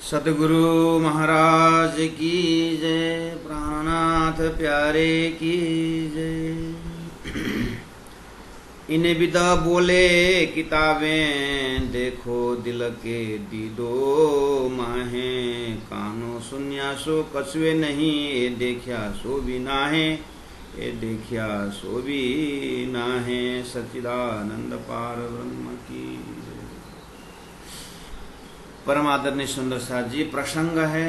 सतगुरु महाराज की जय। प्राणनाथ प्यारे की जय। इन्हें विदा बोले किताबें देखो दिल के दीदो माहे। कानो सुनिया सो कछुए नहीं, ये देखिया सो भी ना है, ये देखिया सो भी ना है। सच्चिदानंद पार ब्रह्म की परम आदरणीय सुंदर साथ जी। प्रसंग है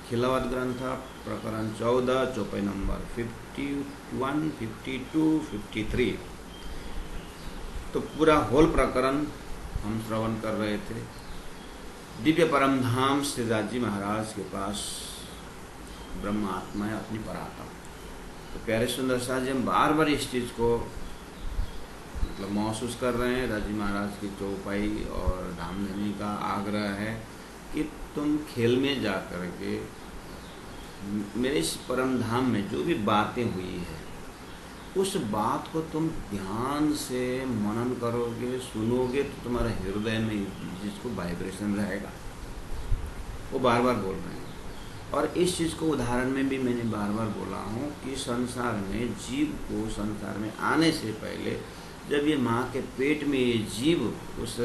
खिलवत ग्रंथ प्रकरण 14 चौपाई नंबर 51, 52, 53। तो पूरा होल प्रकरण हम श्रवण कर रहे थे। दिव्य परम धाम श्रीदास जी महाराज के पास ब्रह्म आत्मा है अपनी परात्मा। तो प्यारे सुंदर साथ जी, हम बार बार इस चीज को मतलब महसूस कर रहे हैं। राजी महाराज की चौपाई और धामधनी का आग्रह है कि तुम खेल में जा कर के मेरे इस परम धाम में जो भी बातें हुई है उस बात को तुम ध्यान से मनन करोगे, सुनोगे तो तुम्हारे हृदय में जिसको वाइब्रेशन रहेगा। वो बार बार बोल रहे हैं। और इस चीज़ को उदाहरण में भी मैंने बार बार बोला हूँ कि संसार में जीव को संसार में आने से पहले जब ये माँ के पेट में ये जीव उस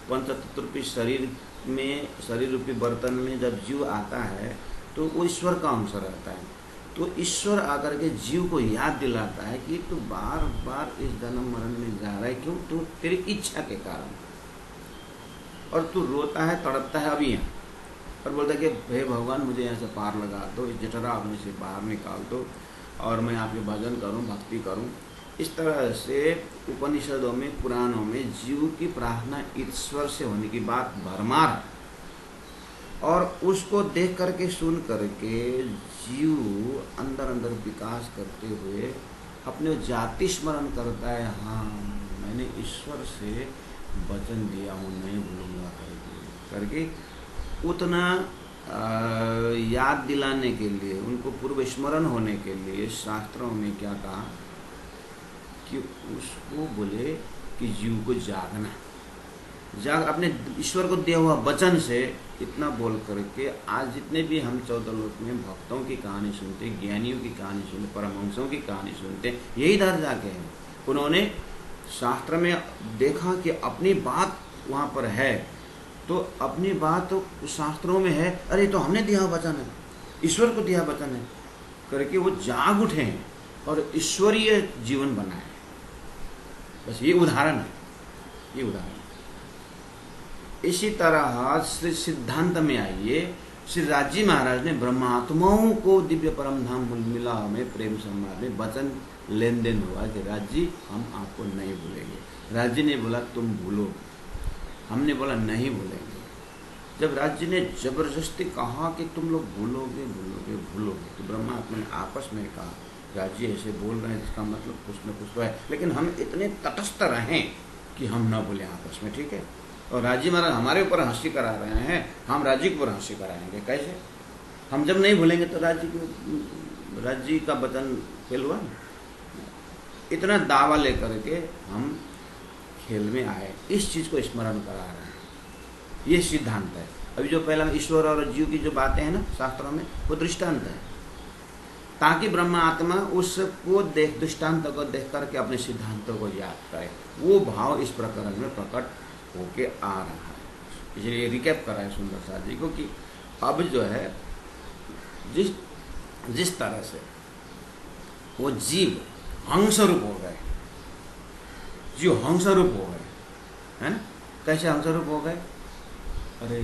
पंचतत्व रूपी शरीर में, शरीर रूपी बर्तन में जब जीव आता है तो वो ईश्वर का अंश रहता है। तो ईश्वर आकर के जीव को याद दिलाता है कि तू बार बार इस जन्म मरण में जा रहा है, क्यों? तू तेरी इच्छा के कारण, और तू रोता है, तड़पता है अभी यहाँ, और बोलता है कि हे भगवान मुझे यहाँ से पार लगा दो, इस जठरा अपने से बाहर निकाल दो और मैं आपके भजन करूँ, भक्ति करूँ। इस तरह से उपनिषदों में, पुराणों में जीव की प्रार्थना ईश्वर से होने की बात भरमार है। और उसको देख करके, सुन करके जीव अंदर अंदर विकास करते हुए अपने जाति स्मरण करता है। हाँ, मैंने ईश्वर से वचन दिया हूँ, नहीं भूलूंगा करके उतना याद दिलाने के लिए, उनको पूर्व स्मरण होने के लिए शास्त्रों में क्या कहा कि उसको बोले कि जीव को जागना, जाग अपने ईश्वर को दिया हुआ वचन से। इतना बोल करके आज जितने भी हम 14 लोक में भक्तों की कहानी सुनते, ज्ञानियों की कहानी सुनते, परमहंसों की कहानी सुनते, यही दर जाके हैं। उन्होंने शास्त्र में देखा कि अपनी बात वहाँ पर है, तो अपनी बात तो शास्त्रों में है, अरे तो हमने दिया वचन है, ईश्वर को दिया वचन है करके वो जाग उठे हैं और ईश्वरीय जीवन बनाए। बस ये उदाहरण है, ये उदाहरण। इसी तरह श्री सिद्धांत में आइए, श्री राजी महाराज ने ब्रह्मात्माओं को दिव्य परम धाम मिला में प्रेम संवाद में वचन लेन देन हुआ कि राजी हम आपको नहीं भूलेंगे। राजी ने बोला तुम भूलो, हमने बोला नहीं भूलेंगे। जब राज्य ने जबरदस्ती कहा कि तुम लोग भूलोगे भूलोगे भूलोगे, तो ब्रह्मात्मा ने आपस में कहा राज्य ऐसे बोल रहे हैं, इसका मतलब कुछ न कुछ तो है, लेकिन हम इतने तटस्थ रहें कि हम न भूलें आपस में, ठीक है? और राजी महाराज हमारे ऊपर हंसी करा रहे हैं, हम राज्य के ऊपर हंसी कराएंगे कैसे? हम जब नहीं भूलेंगे तो राज्य का वचन फेल हुआ ना। इतना दावा लेकर के हम खेल में आए, इस चीज को स्मरण करा रहे हैं। ये सिद्धांत है। अभी जो पहला ईश्वर और जीव की जो बातें हैं ना शास्त्रों में, वो दृष्टांत है, ताकि ब्रह्म आत्मा उसको देख, दृष्टांत को देख करके अपने सिद्धांतों को याद करे। वो भाव इस प्रकरण में प्रकट होके आ रहा है। इसलिए रिकैप करा है सुंदर साथ जी को कि अब जो है जिस तरह से वो जीव हंस रूप हो गए, जीव हंस रूप हो गए, है ना? कैसे हंस रूप हो गए? अरे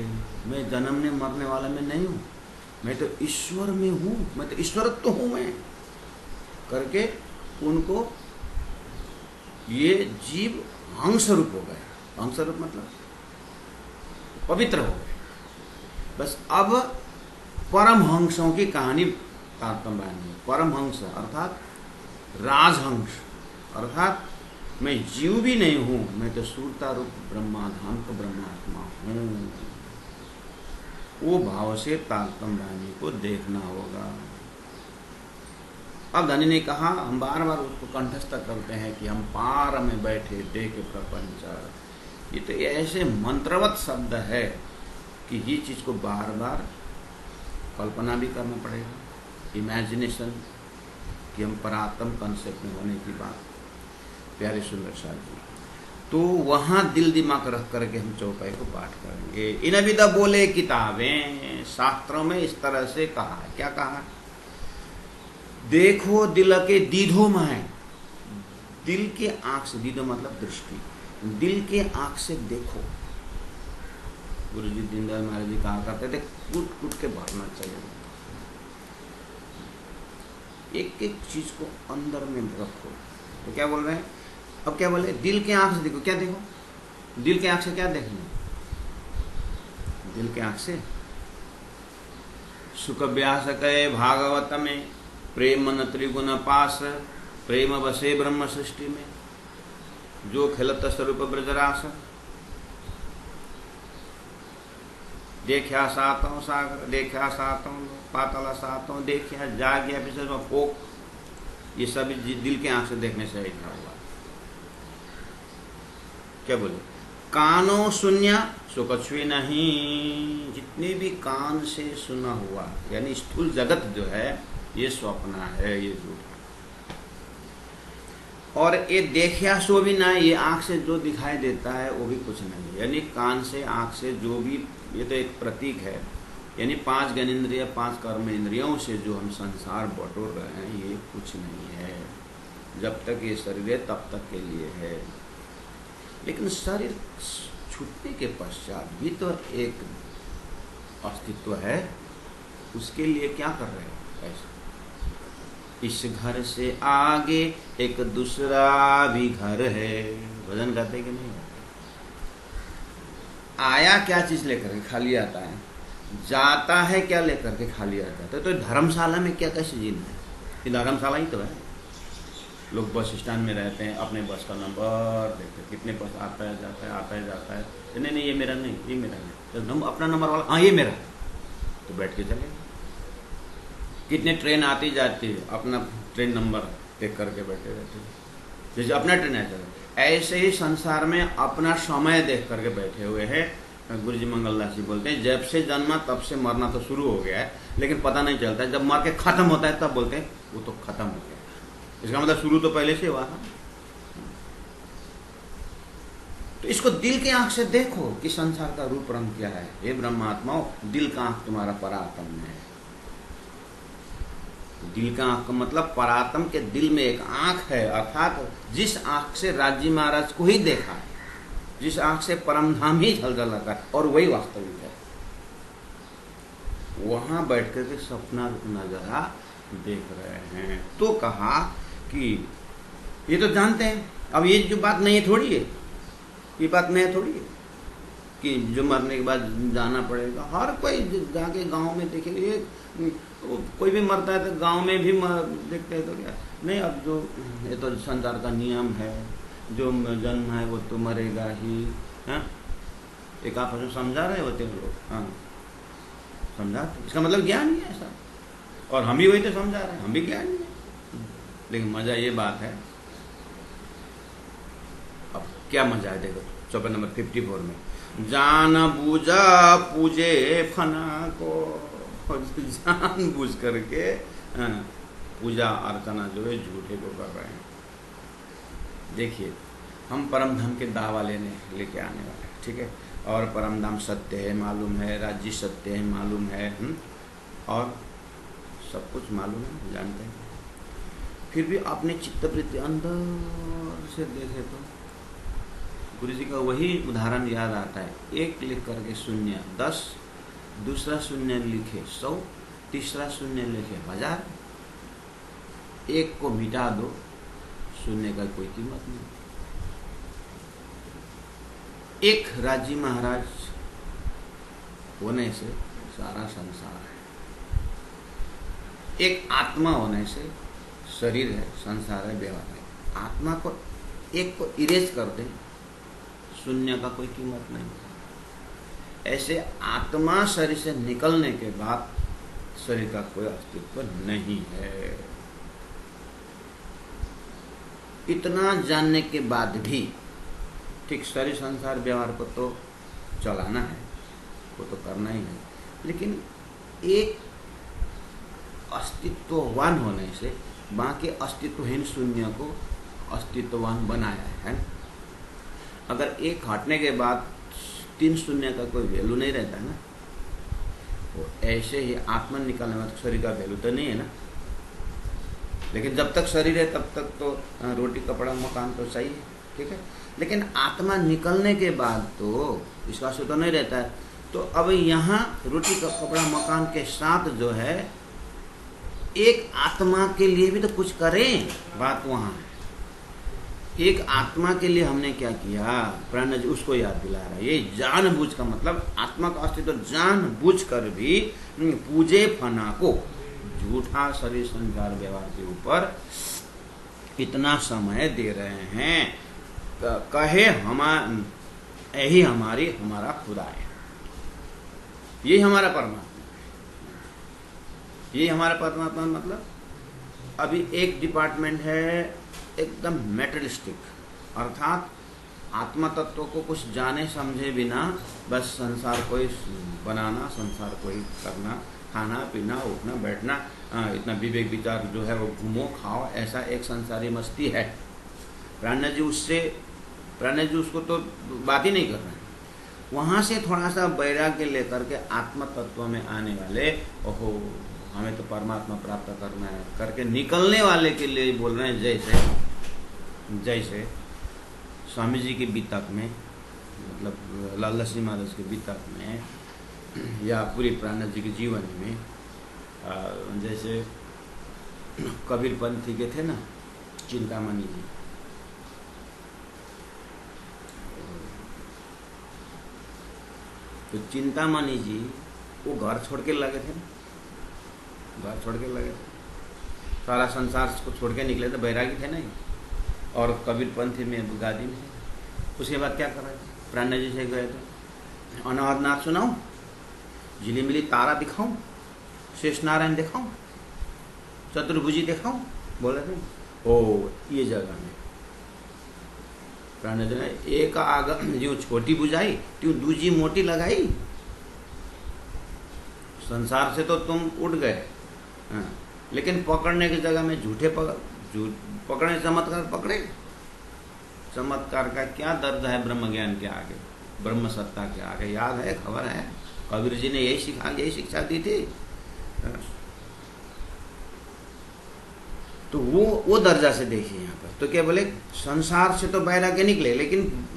मैं जन्मने मरने वाला मैं नहीं हूँ, मैं तो ईश्वर में हूँ, मैं तो ईश्वरत्व हूँ मैं करके उनको ये जीव हंस रूप हो गए। हंस रूप मतलब पवित्र हो गए। बस अब परमहंसों की कहानी तारतम्य। परमहंस अर्थात राजहंस, अर्थात मैं जीव भी नहीं हूं, मैं तो सूरता रूप ब्रह्माधाम को ब्रह्मात्मा हूं। वो भाव से तारतम्य वाणी को देखना होगा। अब धनी ने कहा, हम बार बार उसको कंठस्थ करते हैं कि हम पार में बैठे देख प्रपंच। ये तो ऐसे मंत्रवत शब्द है कि ये चीज़ को बार बार कल्पना भी करना पड़ेगा, इमेजिनेशन, कि हम परात्म कंसेप्ट में होने की बात। प्यारे सुंदर साथ जी, तो वहाँ दिल दिमाग रख करके हम चौपाई को पाठ करेंगे। इन विदा बोले किताबें, शास्त्रों में इस तरह से कहा है। क्या कहा? देखो दिल के दीधो में, दिल के आंख से, दीधो मतलब दृष्टि, दिल के आंख से देखो। गुरु जी दीनदयाल महाराज जी कहा करते थे, कूट कूट के भरना चाहिए, एक एक चीज को अंदर में रखो। तो क्या बोल रहे हैं? अब क्या बोले? दिल के आंख से देखो। क्या देखो? दिल के आंख से क्या देखना? दिल के आंख से सुख व्यास कहे भागवत में, प्रेम न त्रिगुण पास, प्रेम बसे ब्रह्म सृष्टि में, जो खिलत स्वरूप ब्रजरास, देखा सातों सागर, देखा सातों पाताला, सातों देखा जाग्या फिर फोक, ये सब दिल के आंख से देखने से लिखा हुआ। क्या बोले? कानों सुन्या सो कछु नहीं, जितने भी कान से सुना हुआ, यानी स्थूल जगत जो है ये स्वप्न है, ये झूठ है। और ये देखा सो भी ना, ये आंख से जो दिखाई देता है वो भी कुछ नहीं, यानी कान से आंख से जो भी, ये तो एक प्रतीक है, यानी 5 ज्ञानेंद्रिय 5 कर्म इंद्रियों से जो हम संसार बटोर रहे हैं ये कुछ नहीं है। जब तक ये शरीर है तब तक के लिए है, लेकिन शरीर छूटने के पश्चात भी तो एक अस्तित्व है, उसके लिए क्या कर रहे हैं? ऐसे इस घर से आगे एक दूसरा भी घर है, भजन गाते कि नहीं? आया क्या चीज लेकर के? खाली आता है। जाता है क्या लेकर के? खाली आता है। तो धर्मशाला में क्या कैसे जीना है? ये धर्मशाला ही तो है। लोग बस स्टैंड में रहते हैं, अपने बस का नंबर देखते, कितने बस आता है जाता है, आता है जाता है, नहीं नहीं ये मेरा नहीं, ये मेरा नहीं, तो अपना नंबर वाला, हाँ ये मेरा, तो बैठ के चले। कितने ट्रेन आती जाती है, अपना ट्रेन नंबर देख करके बैठे रहते हैं, जैसे अपना ट्रेन है चले। ऐसे ही संसार में अपना समय देख करके बैठे हुए हैं। गुरु जी मंगलदास जी बोलते हैं, जब से जन्मा तब से मरना तो शुरू हो गया है, लेकिन पता नहीं चलता है। जब मर के खत्म होता है तब बोलते हैं वो तो खत्म हो गया। इसका मतलब शुरू तो पहले से हुआ था। तो इसको दिल के आंख से देखो कि संसार का रूप रंग क्या है। हे ब्रह्मात्माओं, दिल का आंख तुम्हारा परात्म है। दिल का आंख का मतलब परात्म के दिल में एक आंख है, अर्थात जिस आंख से राजी महाराज को ही देखा है, जिस आंख से परमधाम ही झलझल लगा है, और वही वास्तविक है। वहां बैठ करके सपना नजारा देख रहे हैं। तो कहा कि ये तो जानते हैं, अब ये जो बात नहीं है थोड़ी है, ये बात नहीं है थोड़ी है कि जो मरने के बाद जाना पड़ेगा। हर कोई जाके गांव में देखेगा, ये कोई भी मरता है तो गांव में भी देखते हैं, तो क्या नहीं, अब जो ये तो संसार का नियम है, जो जन्म है वो तो मरेगा ही। हाँ, एक आपस में समझा रहे होते हैं लोग, हाँ समझाते, इसका मतलब ज्ञान ही है ऐसा, और हम भी वही तो समझा रहे हैं, हम भी ज्ञान ही है। लेकिन मजा ये बात है, अब क्या मजा है देखो चौपाई नंबर 54 में, जान बूझा पूजे फना को, जान बूझ करके पूजा अर्चना जो है झूठे को कर रहे हैं। देखिए, हम परम धाम के दावा लेके आने वाले हैं, ठीक है, और परम धाम सत्य है मालूम है, राज्य सत्य है मालूम है, और सब कुछ मालूम है, जानते हैं। फिर भी अपने चित्तवृत्ति अंदर से देखे तो गुरु जी का वही उदाहरण याद आता है। एक लिख करके शून्य 10, दूसरा शून्य लिखे 100, तीसरा शून्य लिखे 1000, एक को मिटा दो, शून्य का कोई कीमत नहीं। एक राजी महाराज होने से सारा संसार है, एक आत्मा होने से शरीर है, संसार है, व्यवहार है। आत्मा को एक को इरेज कर दे, शून्य का कोई कीमत नहीं। ऐसे आत्मा शरीर से निकलने के बाद शरीर का कोई अस्तित्व नहीं है। इतना जानने के बाद भी ठीक शरीर संसार व्यवहार को तो चलाना है, वो तो करना ही है, लेकिन एक अस्तित्ववान होने से बाकी अस्तित्वहीन शून्य को अस्तित्ववान बनाया है। अगर एक हटने के बाद 3 शून्य का कोई वैल्यू नहीं रहता है ना, वो ऐसे ही आत्मा निकालने में तो शरीर का वैल्यू तो नहीं है ना। लेकिन जब तक शरीर है तब तक तो रोटी कपड़ा मकान तो सही है, ठीक है। लेकिन आत्मा निकलने के बाद तो इसका अस्तित्व नहीं रहता है। तो अब यहाँ रोटी कपड़ा मकान के साथ जो है एक आत्मा के लिए भी तो कुछ करें, बात वहाँ है। एक आत्मा के लिए हमने क्या किया, प्राण जी उसको याद दिला रहा है। ये जानबूझ का मतलब आत्मा का अस्तित्व जानबूझ कर भी पूजे फना को, झूठा शरीर संसार व्यवहार के ऊपर इतना समय दे रहे हैं। कहे यही हमारा खुदा है, यही हमारा परमात्मा, यही हमारा परमात्मा। मतलब अभी एक डिपार्टमेंट है एकदम मेटेरियलिस्टिक, अर्थात आत्मा तत्व को कुछ जाने समझे बिना बस संसार को ही बनाना, संसार को ही करना, खाना पीना उठना बैठना, इतना विवेक विचार जो है वो घूमो खाओ, ऐसा एक संसारी मस्ती है। प्राण जी उसको तो बात ही नहीं कर रहे हैं। वहाँ से थोड़ा सा वैराग्य लेकर के आत्म तत्व में आने वाले, ओहो हमें तो परमात्मा प्राप्त करना है करके निकलने वाले के लिए बोल रहे हैं। जैसे स्वामी जी के बीतक में, मतलब लाला श्री महाराज के बीतक में, या पूरी प्राण जी के जीवन में, जैसे कबीर पंथी के थे ना चिंतामणि जी, तो चिंतामणि जी वो घर छोड़ के लगे थे, घर छोड़ के लगे थे, सारा संसार को छोड़ के निकले थे, बैरागी थे नहीं, और कबीर पंथी में गादी में। उसके बाद क्या कर रहे थे, प्राण जी से गए थे, अनाहत नाथ सुनाऊं, झिलिमिली तारा दिखाऊं, शेष नारायण दिखाऊं, चतुर्भुजी दिखाऊं, बोले थे। ओ ये जगह में प्राण जी ने एक आग जो छोटी बुझाई त्यों दूजी मोटी लगाई। संसार से तो तुम उठ गए, लेकिन पकड़ने की जगह में झूठे पकड़े, चमत्कार पकड़े। चमत्कार का क्या दर्द है ब्रह्म ज्ञान के आगे, ब्रह्म सत्ता के आगे। याद है, खबर है, कबीर जी ने यही शिक्षा दी थी। तो वो दर्जा से देखिए यहाँ पर। तो क्या बोले, संसार से तो बैराग्य निकले, लेकिन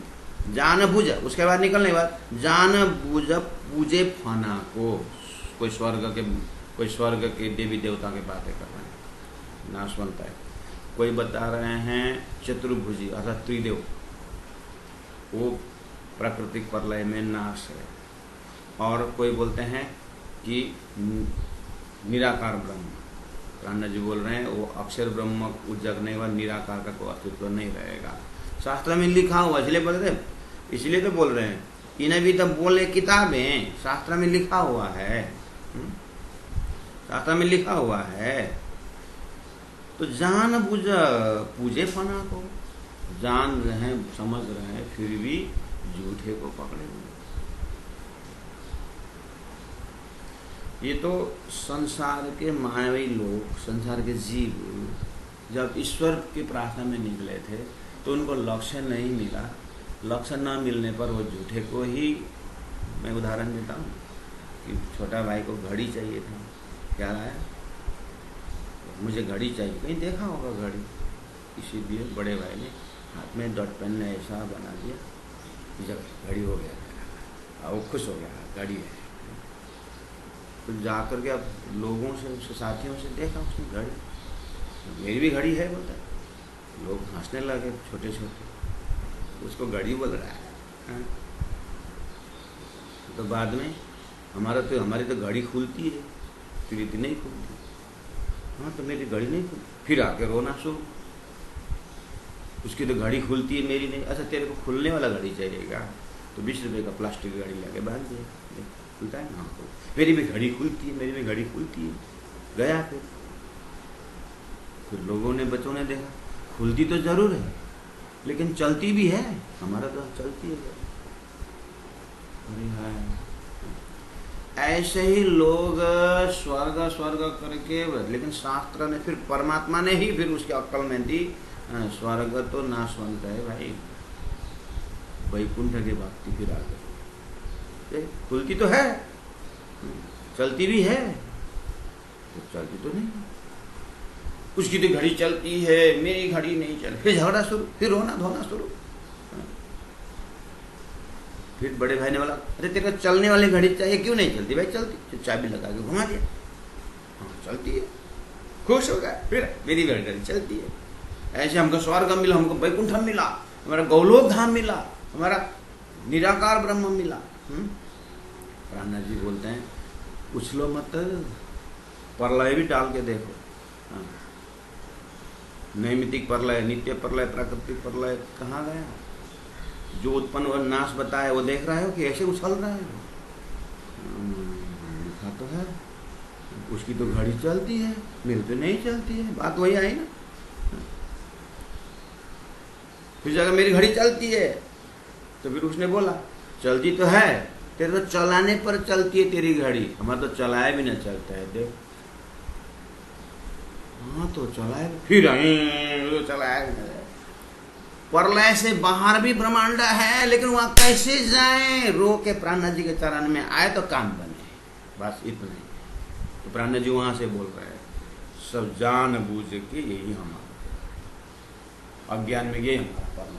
जान बूझ, उसके बाद निकलने के बाद जान बूझ पूजे फना को। कोई स्वर्ग के देवी देवता की बातें कर रहे हैं, नाशवंत है। कोई बता रहे हैं चतुर्भुजी अर्थात त्रिदेव, वो प्राकृतिक प्रलय में नाश है। और कोई बोलते हैं कि निराकार ब्रह्म, प्राण जी बोल रहे हैं वो अक्षर ब्रह्म जगने वाला निराकार का कोई अस्तित्व नहीं रहेगा। शास्त्र में लिखा हुआ, इसलिए तो बोल रहे हैं। इन्हें भी तो बोले किताबें, शास्त्र में लिखा हुआ है, शास्त्र में लिखा हुआ है। तो जान बुझ पूजे फना को, जान रहे हैं, समझ रहे हैं, फिर भी झूठे को पकड़े हुए। ये तो संसार के मानवीय लोग, संसार के जीव जब ईश्वर की प्रार्थना में निकले थे तो उनको लक्ष्य नहीं मिला। लक्ष्य न मिलने पर वो झूठे को ही, मैं उदाहरण देता हूँ कि छोटा भाई को घड़ी चाहिए था, क्या रहा है, मुझे घड़ी चाहिए, कहीं देखा होगा घड़ी, इसीलिए बड़े भाई ने हाथ में डॉट पेन ने ऐसा बना दिया, जब घड़ी हो गया, वो खुश हो गया, घड़ी है। तो जाकर के अब लोगों से, उसके साथियों से देखा उसने घड़ी, मेरी भी घड़ी है बोलता है। लोग हंसने लगे, छोटे छोटे, उसको घड़ी बोल रहा है। तो बाद में हमारी तो घड़ी खुलती है, तेरी तो नहीं खुलती। हाँ तो मेरी घड़ी नहीं खुलती, फिर आके रोना शुरू, उसकी तो घड़ी खुलती है मेरी नहीं। अच्छा तेरे को खुलने वाला घड़ी चाहिएगा, तो 20 रुपये का प्लास्टिक की घड़ी लाके बांध दिया, खुलता है ना, मेरी भी घड़ी खुलती है, मेरी भी घड़ी खुलती है। गया फिर लोगों ने, बच्चों ने देखा खुलती तो जरूर है लेकिन चलती भी है, हमारा तो चलती है। ऐसे ही लोग स्वर्ग स्वर्ग करके, लेकिन शास्त्र ने फिर परमात्मा ने ही फिर उसकी अक्ल में दी, स्वर्ग तो नाशवंत है भाई, वैकुंठ की भक्ति फिर आगे खुलती तो है, चलती भी है, तो चलती तो नहीं, उसकी तो घड़ी चलती है, मेरी घड़ी नहीं चल, फिर झगड़ा शुरू, फिर रोना धोना शुरू। फिर बड़े भाई ने बोला, अरे तेरे को चलने वाली घड़ी चाहिए, क्यों नहीं चलती? भाई चलती, चाबी लगा के घुमा दिया, हाँ चलती है, खुश हो गया, फिर मेरी घड़ी चलती है। ऐसे हमको स्वर्ग मिला, हमको वैकुंठ मिला, हमारा गौलोक धाम मिला, हमारा निराकार ब्रह्म मिला। प्राणनाथ जी बोलते हैं, उछलो मत, प्रलय भी डाल के देखो, नैमितिक प्रलय, नित्य प्रलय, प्राकृतिक प्रलय कहाँ गया? जो उत्पन्न और नाश बताए वो देख रहे हो कि ऐसे उछल रहा है? लिखा तो है, उसकी तो घड़ी चलती है, मेरी तो नहीं चलती है, बात वही आई ना। फिर जगह मेरी घड़ी चलती है, तो फिर उसने बोला चलती तो है, तेरे तो चलाने पर चलती है तेरी घड़ी, हमारा तो चलाए भी ना चलता है, देख। हाँ तो चलाए, फिर तो चलाए भी ना। प्रलय से बाहर भी ब्रह्मांड है, लेकिन वहां कैसे जाएं? रो के प्राणनाथ जी के चरण में आए तो काम बने, बस इतना ही। तो प्राणनाथ जी वहां से बोल रहे हैं, सब जान बूझ के यही हमारा, अज्ञान में यही हमारा परम,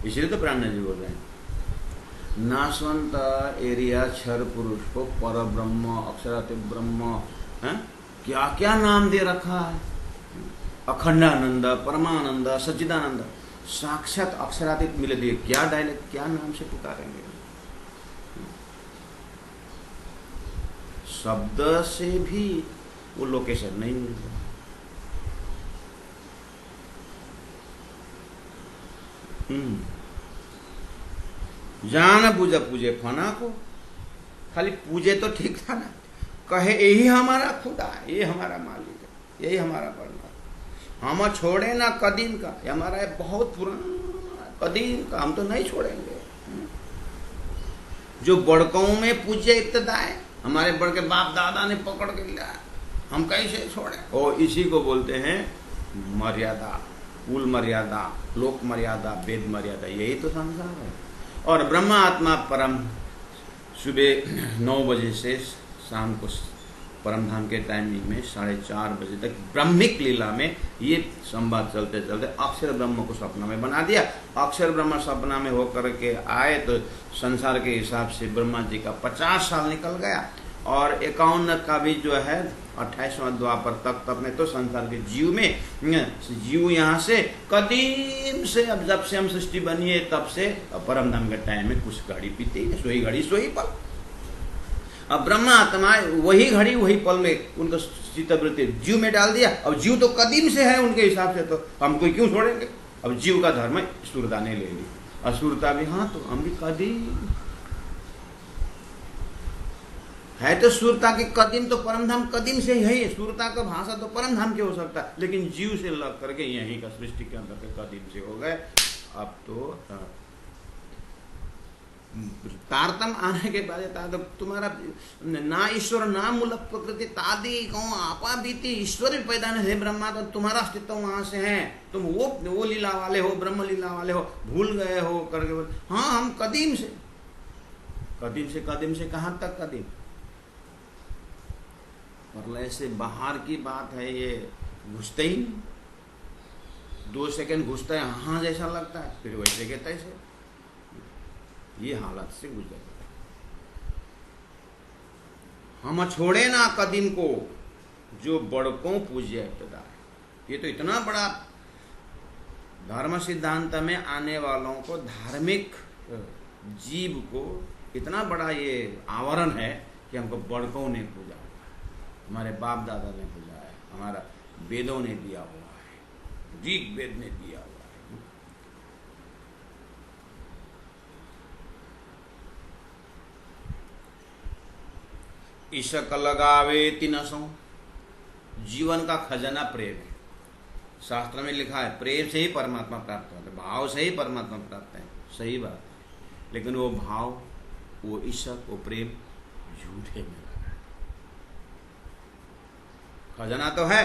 इसलिए तो प्राणनाथ जी बोल रहे हैं, नाशवंत एरिया क्षर पुरुष को पर ब्रह्म, अक्षराति ब्रह्म, क्या क्या नाम दे रखा है, अखंडानंद, परमानंद, सच्चिदानंद, साक्षात अक्षरातीत मिले दिए, क्या डायलेक्ट, क्या नाम से पुकारेंगे? शब्द से भी वो लोकेशन नहीं मिलता। जान पूजा पूजे फना को, खाली पूजे तो ठीक था ना, कहे यही हमारा खुदा है, ये हमारा मालिक है, यही हमारा परमात्मा, हम छोड़े ना कदीम का, ये हमारा है बहुत पुराना कदीम का, हम तो नहीं छोड़ेंगे। जो बड़कों में पूज्य इब्तदा है, हमारे बड़ के बाप दादा ने पकड़ के लिया, हम कैसे छोड़े? और इसी को बोलते हैं मर्यादा, कुल मर्यादा, लोक मर्यादा, वेद मर्यादा, यही तो संसार है। और ब्रह्मा आत्मा परम सुबह 9 बजे से शाम को परम धाम के टाइमिंग में 4:30 बजे तक ब्रह्मिक लीला में ये संवाद चलते चलते अक्षर ब्रह्म को सपना में बना दिया। अक्षर ब्रह्म सपना में होकर के आए तो संसार के हिसाब से ब्रह्मा जी का 50 साल निकल गया, और 51 का भी जो है 28वां द्वापर तक में तो संसार के जीव में, जीव यहाँ से कदीम से, अब जब से हम सृष्टि बनी है तब से परम धाम के टाइम में कुछ घड़ी पीती है, सोई घड़ी सोई पल। अब ब्रह्मा आत्मा वही घड़ी वही पल में उनको चित्तवृत्ति जीव में डाल दिया। अब जीव तो कदीम से है उनके हिसाब से, तो हम कोई क्यों छोड़ेंगे? अब जीव का धर्म सुरता ने ले ली, असुरता भी, हाँ तो हम भी कदीम है, तो सुरता के कदीम तो परम धाम कदीम से ही है, सुरता का भाषा तो परम धाम के हो सकता है, लेकिन जीव से लग करके यहीं का सृष्टि के अंदर के कदीम से हो गए। अब तो तारतम आने के बाद तो तुम्हारा ना ईश्वर ना मूलक प्रकृति तादी कहूँ आपा बीती, ईश्वर भी पैदा नहीं है ब्रह्मा, तो तुम्हारा अस्तित्व वहां से है, तुम वो लीला वाले हो, ब्रह्म लीला वाले हो, भूल गए हो करके। हाँ हम कदीम से कहाँ तक कदीम? प्रलय से बाहर की बात है, ये घुसते ही 2 सेकंड घुसता है, हाँ जैसा लगता है, फिर वैसे के तैसे, ये हालत से गुजर। हम छोड़े ना कदीम को, जो बड़कों पूज्य इब्तदा है। ये तो इतना बड़ा धर्म सिद्धांत में आने वालों को, धार्मिक जीव को इतना बड़ा ये आवरण है कि हमको बड़कों ने पूजा, हमारे बाप दादा ने पूजा है, हमारा वेदों ने दिया हुआ है, ऋग वेद ने दिया हुआ है। ईशक लगावे तिनसों, जीवन का खजाना प्रेम है। शास्त्र में लिखा है प्रेम से ही परमात्मा प्राप्त होता है, भाव से ही परमात्मा प्राप्त है, सही बात है। लेकिन वो भाव, वो ईशक, वो प्रेम झूठे में लगा है। खजाना तो है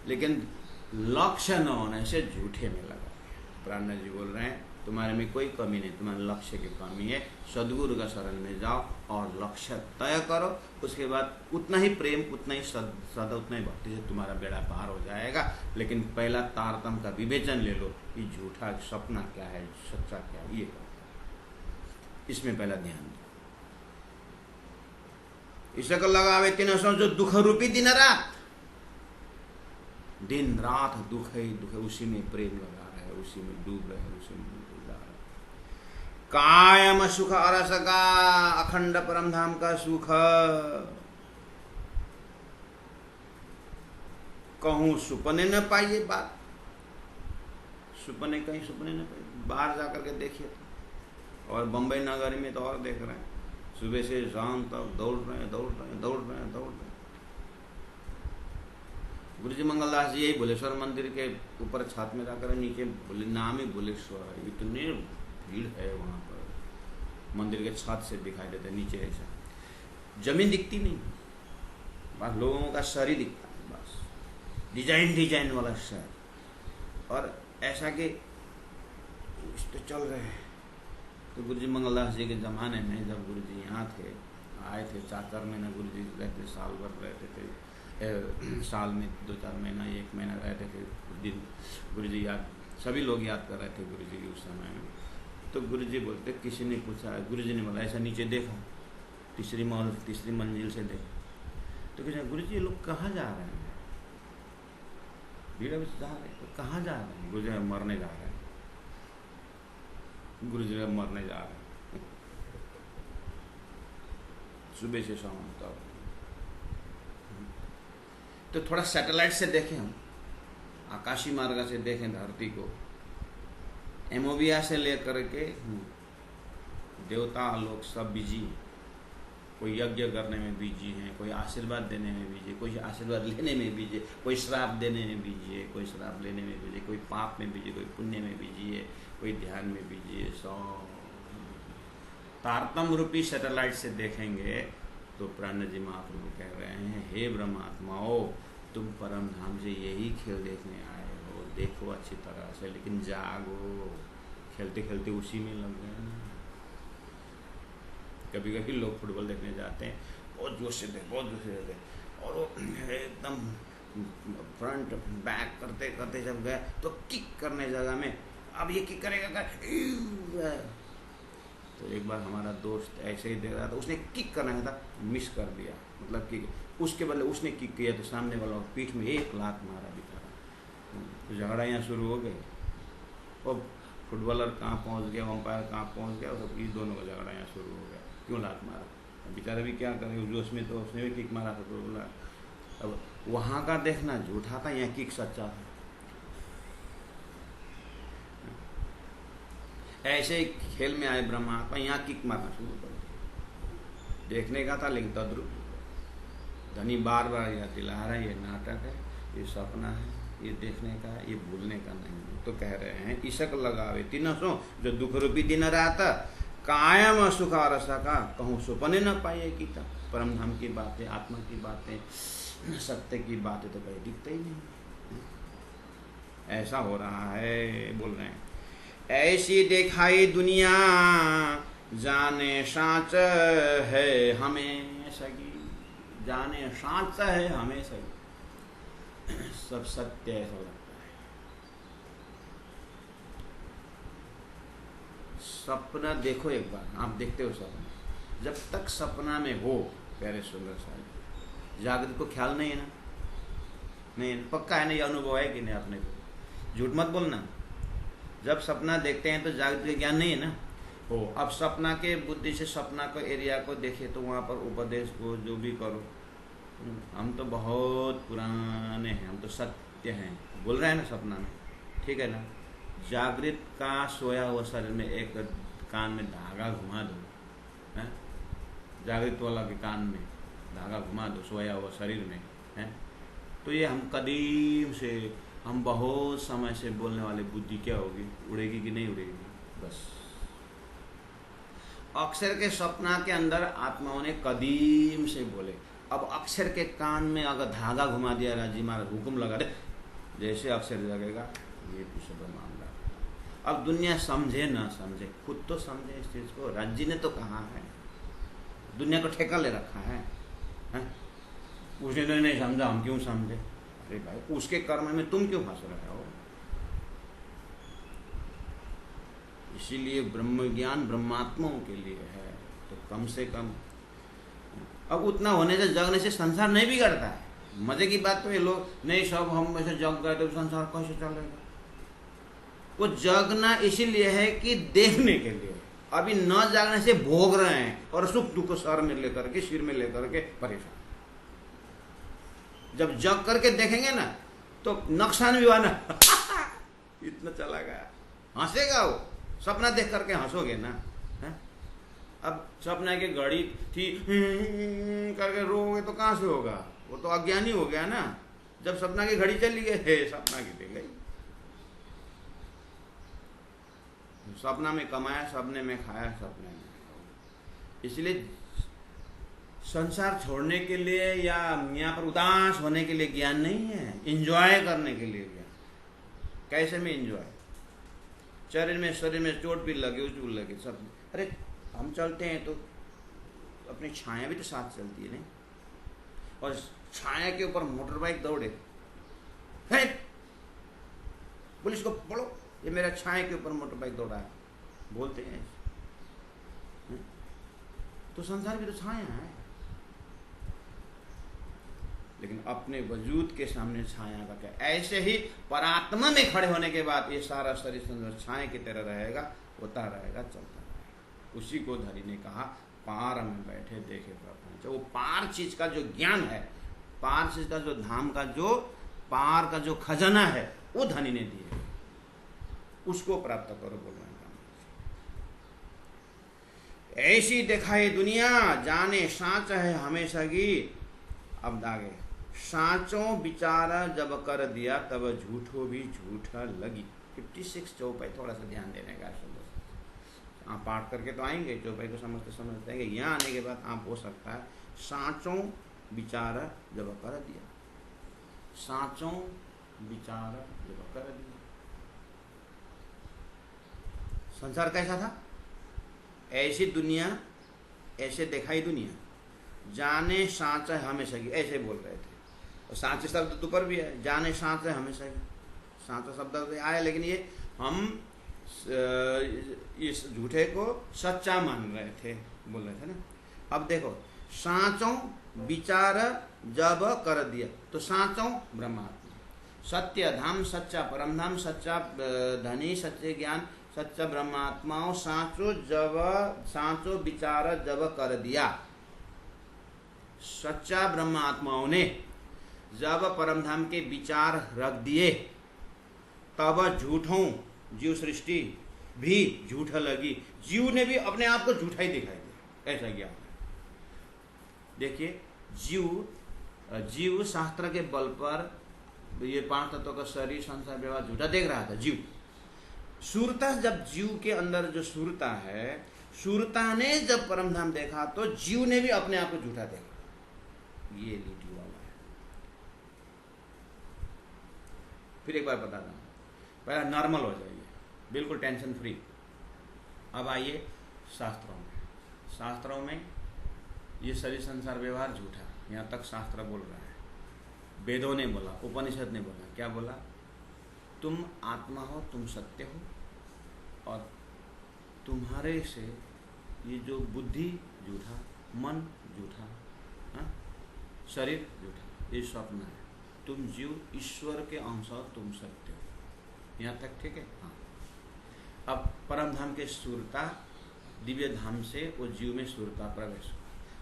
लेकिन लक्ष्य न होने से झूठे में लगा है। प्राण जी बोल रहे हैं तुम्हारे में कोई कमी नहीं, तुम्हारे लक्ष्य की कमी है। सदगुरु का शरण में जाओ और लक्ष्य तय करो, उसके बाद उतना ही प्रेम, उतना ही सदा, उतना ही भक्ति से तुम्हारा बेड़ा पार हो जाएगा। लेकिन पहला तारतम्य का विवेचन ले लो कि झूठा सपना क्या है, सच्चा क्या है, ये इसमें पहला ध्यान दो। इसको लगावे तीनों सौ जो दुख रूपी दिन रात, दिन रात दुख ही दुख है, उसी में प्रेम लगा रहे हैं, उसी में डूब रहे हैं, उसी में डूब रहे हैं। कायम सुख अरस का, अखंड परम धाम का सुख, कहूं सुपने न पाइए बात, सुपने कहीं सुपने न पाइए, बाहर जाकर के देखिए तो। और बंबई नगर में तो और देख रहे हैं, सुबह से शाम तक दौड़ रहे हैं, दौड़ रहे हैं, दौड़ रहे हैं, दौड़ रहे हैं। गुरु जी मंगलदास जी यही भुलेश्वर मंदिर के ऊपर छत में जाकर नीचे नाम ही भुलेश्वर है, इतने भीड़ है वहाँ पर। मंदिर के छत से दिखाई देते, नीचे ऐसा जमीन दिखती नहीं, बस लोगों का शरीर दिखता है, बस डिजाइन डिजाइन वाला शहर। और ऐसा कि तो चल रहे हैं। तो गुरु जी मंगलदास जी के ज़माने में जब गुरु जी यहाँ थे, आए थे 4-4 महीना गुरु जी रहते, साल भर रहते थे, साल में 2-4 महीना, 1 महीना रहते थे। उस दिन गुरु जी याद, सभी लोग याद कर रहे थे गुरु जी उस समय में। तो गुरु जी बोलते, किसी ने पूछा, गुरु जी ने बोला ऐसा नीचे देखा, तीसरी मंजिल से देखा। तो किसी गुरु जी ये लोग कहाँ जा रहे हैं, भीड़ में जा रहे हैं, तो कहाँ जा रहे हैं? गुरु जी मरने जा रहे हैं, गुरु जी मरने जा रहे हैं, सुबह से शाम तक। तो थोड़ा सैटेलाइट से देखें, हम आकाशीय मार्ग से देखें धरती को, एमोबिया से लेकर के देवता लोग सब बिजी, कोई यज्ञ करने में बिजी हैं, कोई आशीर्वाद देने में बिजी, कोई आशीर्वाद लेने में बिजी, कोई श्राप देने में बिजी है, कोई श्राप लेने में बिजी, कोई पाप में बिजी, कोई पुण्य में बिजी है, कोई ध्यान में बिजी है। सब तारतम्य रूपी सैटेलाइट से देखेंगे तो प्राण जी महाप्रभु कह रहे हैं, हे ब्रह्मात्माओं, तुम परम धाम से यही खेल देखने आए हो, देखो अच्छी तरह से, लेकिन जागो। खेलते खेलते उसी में लग गए ना। कभी कभी लोग फुटबॉल देखने जाते हैं, बहुत जोश से देख, बहुत जोश से देते, और वो एकदम फ्रंट बैक करते करते जब गए तो किक करने जगह में अब ये किक करेगा कर, तो एक बार हमारा दोस्त ऐसे ही देख रहा था, उसने किक करना था, मिस कर दिया, मतलब कि उसके बदले उसने किक किया तो सामने वाला पीठ में 1 लात मारा बेचारा। तो झगड़ा यहाँ शुरू हो गई, और फुटबॉलर कहाँ पहुँच गया, अंपायर कहाँ पहुँच गया, सब ये दोनों का झगड़ा यहाँ शुरू हो गया, क्यों लात मारा। बेचारा भी क्या करे, जोश में तो उसने भी किक मारा था, तो बोला अब वहाँ का देखना झूठा था, यहाँ किक सच्चा था। ऐसे ही खेल में आए ब्रह्मात्मा, यहाँ किक मारना शुरू कर दिया। देखने का था लेकिन तद्रुप, धनी बार बार यह दिला रहा है, ये नाटक है, ये सपना है, ये देखने का है, ये भूलने का नहीं। तो कह रहे हैं ईशक लगावे तीनों सो जो दुख रूपी दिन रात, कायम सुख रसा का, कहूँ सुपने न पाइए की तक। परम धाम की बातें, आत्मा की बातें, सत्य की बातें तो कहीं दिखते ही नहीं। ऐसा हो रहा है, बोल रहे हैं ऐसी दिखाई दुनिया, जाने साँच है हमें सगी, जाने साँच है हमें सगी, सब सत्य ऐसा लगता है। सपना देखो एक बार, आप देखते हो सपना, जब तक सपना में हो प्यारे सुंदर साहब, जागृत को ख्याल नहीं है ना, नहीं पक्का है ना, ये अनुभव है कि नहीं आपने को, झूठ मत बोलना। जब सपना देखते हैं तो जागृत का ज्ञान नहीं है ना हो। अब सपना के बुद्धि से सपना को एरिया को देखे तो वहाँ पर उपदेश को जो भी करो, हम तो बहुत पुराने हैं, हम तो सत्य हैं, बोल रहे हैं ना सपना में, ठीक है ना। जागृत का सोया हुआ शरीर में एक कान में धागा घुमा दो, है जागृत वाला के कान में धागा घुमा दो सोया हुआ शरीर में, है तो ये हम कदीम से, हम बहुत समय से बोलने वाली बुद्धि क्या होगी, उड़ेगी कि नहीं उड़ेगी, बस अक्षर के सपना के अंदर आत्माओं ने कदीम से बोले। अब अक्षर के कान में अगर धागा घुमा दिया राजी महाराज, हुक्म लगा दे, जैसे अक्षर जगेगा ये विश्व ब्रह्मांड। अब दुनिया समझे ना समझे, खुद तो समझे इस चीज को। राज्य ने तो कहा है, दुनिया को ठेका ले रखा है? उसने तो नहीं समझा, हम क्यों समझे? अरे भाई, उसके कर्म में तुम क्यों फंस रहे हो? इसीलिए ब्रह्म ज्ञान ब्रह्मात्माओं के लिए है, तो कम से कम अब उतना होने से, जगने से संसार नहीं बिगड़ता है। मजे की बात तो ये लोग नहीं, सब हम वैसे जग गए तो संसार कैसे चलेगा? वो जगना इसीलिए है कि देखने के लिए। अभी न जागने से भोग रहे हैं और सुख दुख को सर में लेकर के, सिर में लेकर के परेशान। जब जग करके देखेंगे ना तो नुकसान भी वाना इतना चला गया, हंसेगा वो। सपना देख करके हंसोगे ना, है? अब सपना की घड़ी थी करके रोगे तो कहां से होगा? वो तो अज्ञानी हो गया ना। जब सपना की घड़ी चली गई, सपना की दे गई। सपना में कमाया, सपने में खाया, सपने में। इसलिए संसार छोड़ने के लिए या यहाँ पर उदास होने के लिए ज्ञान नहीं है, एंजॉय करने के लिए ज्ञान। कैसे में एंजॉय? शरीर में चोट भी लगे, उस लगे सब। अरे हम चलते हैं तो अपनी छाया भी तो साथ चलती है नहीं? और छाया के ऊपर मोटर बाइक दौड़े, है पुलिस को बोलो ये मेरा छाया के ऊपर मोटर बाइक दौड़ा है, बोलते हैं। तो संसार भी तो छाया है, लेकिन अपने वजूद के सामने छाया का क्या? ऐसे ही परात्मा में खड़े होने के बाद ये सारा शरीर संसार छाया की तरह रहेगा, होता रहेगा, चलता रहेगा। उसी को धनी ने कहा पार में बैठे देखे प्रपंच। वो पार चीज का जो ज्ञान है, पार चीज का जो धाम का जो पार का जो खजाना है, वो धनी ने दिए, उसको प्राप्त करो। बोल रहे ऐसी दिखाई दुनिया, जाने साच है हमेशा की। अब आगे, साचों विचार जब कर दिया, तब झूठो भी झूठा लगी। 56 चौपाई थोड़ा सा ध्यान देने का। आप पाठ करके तो आएंगे, चौपाई को समझते समझते आएंगे। यहाँ आने के बाद आप हो सकता है साचों विचार जब कर दिया, साचों विचार जब कर दिया। संसार कैसा था? ऐसी दुनिया, ऐसे दिखाई दुनिया, जाने साच है हमेशा की, ऐसे बोल रहे थे। और साच शब्द तो ऊपर भी है, जाने साच है हमेशा की, साच शब्द आया। लेकिन ये हम इस झूठे को सच्चा मान रहे थे, बोल रहे थे ना। अब देखो, साचों विचार जब कर दिया, तो साचों ब्रह्मात्मा, सत्य धाम, सच्चा परम धाम, सच्चा धनी, सच्चे ज्ञान, सच्चा ब्रह्मात्माओं साचो विचार जब कर दिया, सच्चा ब्रह्मात्माओं ने जब परमधाम के विचार रख दिए, तब झूठों जीव सृष्टि भी झूठा लगी। जीव ने भी अपने आप को झूठा ही दिखाई दिया, ऐसा ज्ञान है। देखिए, जीव शास्त्र के बल पर ये 5 तत्वों का शरीर संसार व्यवहार झूठा देख रहा था। जीव सूरता, जब जीव के अंदर जो सूरता है, सूरता ने जब परमधाम देखा तो जीव ने भी अपने आप को झूठा देखा। ये लीटी वाला है। फिर एक बार बताता हूं, पहला नॉर्मल हो जाइए, बिल्कुल टेंशन फ्री। अब आइए शास्त्रों में। शास्त्रों में ये शरीर संसार व्यवहार झूठा, यहां तक शास्त्र बोल रहा है। वेदों ने बोला, उपनिषद ने बोला, क्या बोला? तुम आत्मा हो, तुम सत्य हो, और तुम्हारे से ये जो बुद्धि झूठा, मन झूठा, शरीर झूठा, ये स्वप्न है। तुम जीव ईश्वर के अंश हो, तुम सत्य हो। यहाँ तक ठीक है? हाँ। अब परमधाम के सूरता, दिव्य धाम से वो जीव में सूरता प्रवेश हुआ,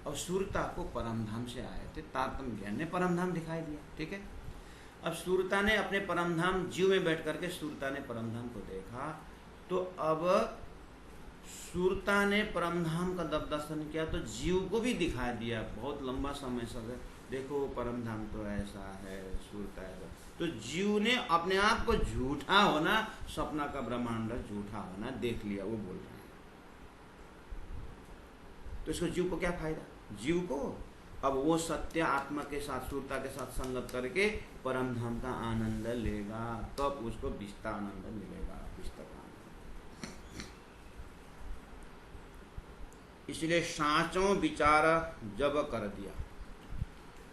और सूरता को परमधाम से आए थे, तारतम्य ज्ञान ने परमधाम दिखाई दिया। ठीक है? अब सूरता ने अपने परमधाम, जीव में बैठ करके सूरता ने परमधाम को देखा, तो अब सूरता ने परमधाम का जब दर्शन किया तो जीव को भी दिखा दिया। बहुत लंबा समय से देखो परमधाम तो ऐसा है, सूरता ऐसा। तो जीव ने अपने आप को झूठा होना, सपना का ब्रह्मांड झूठा होना देख लिया, वो बोल रहे हैं। तो इसको जीव को क्या फायदा? जीव को अब वो सत्य आत्मा के साथ, शुद्धता के साथ संगत करके परम धाम का आनंद लेगा, तब उसको विस्तार आनंद मिलेगा, विस्तार आनंद। इसलिए साचों विचार जब कर दिया।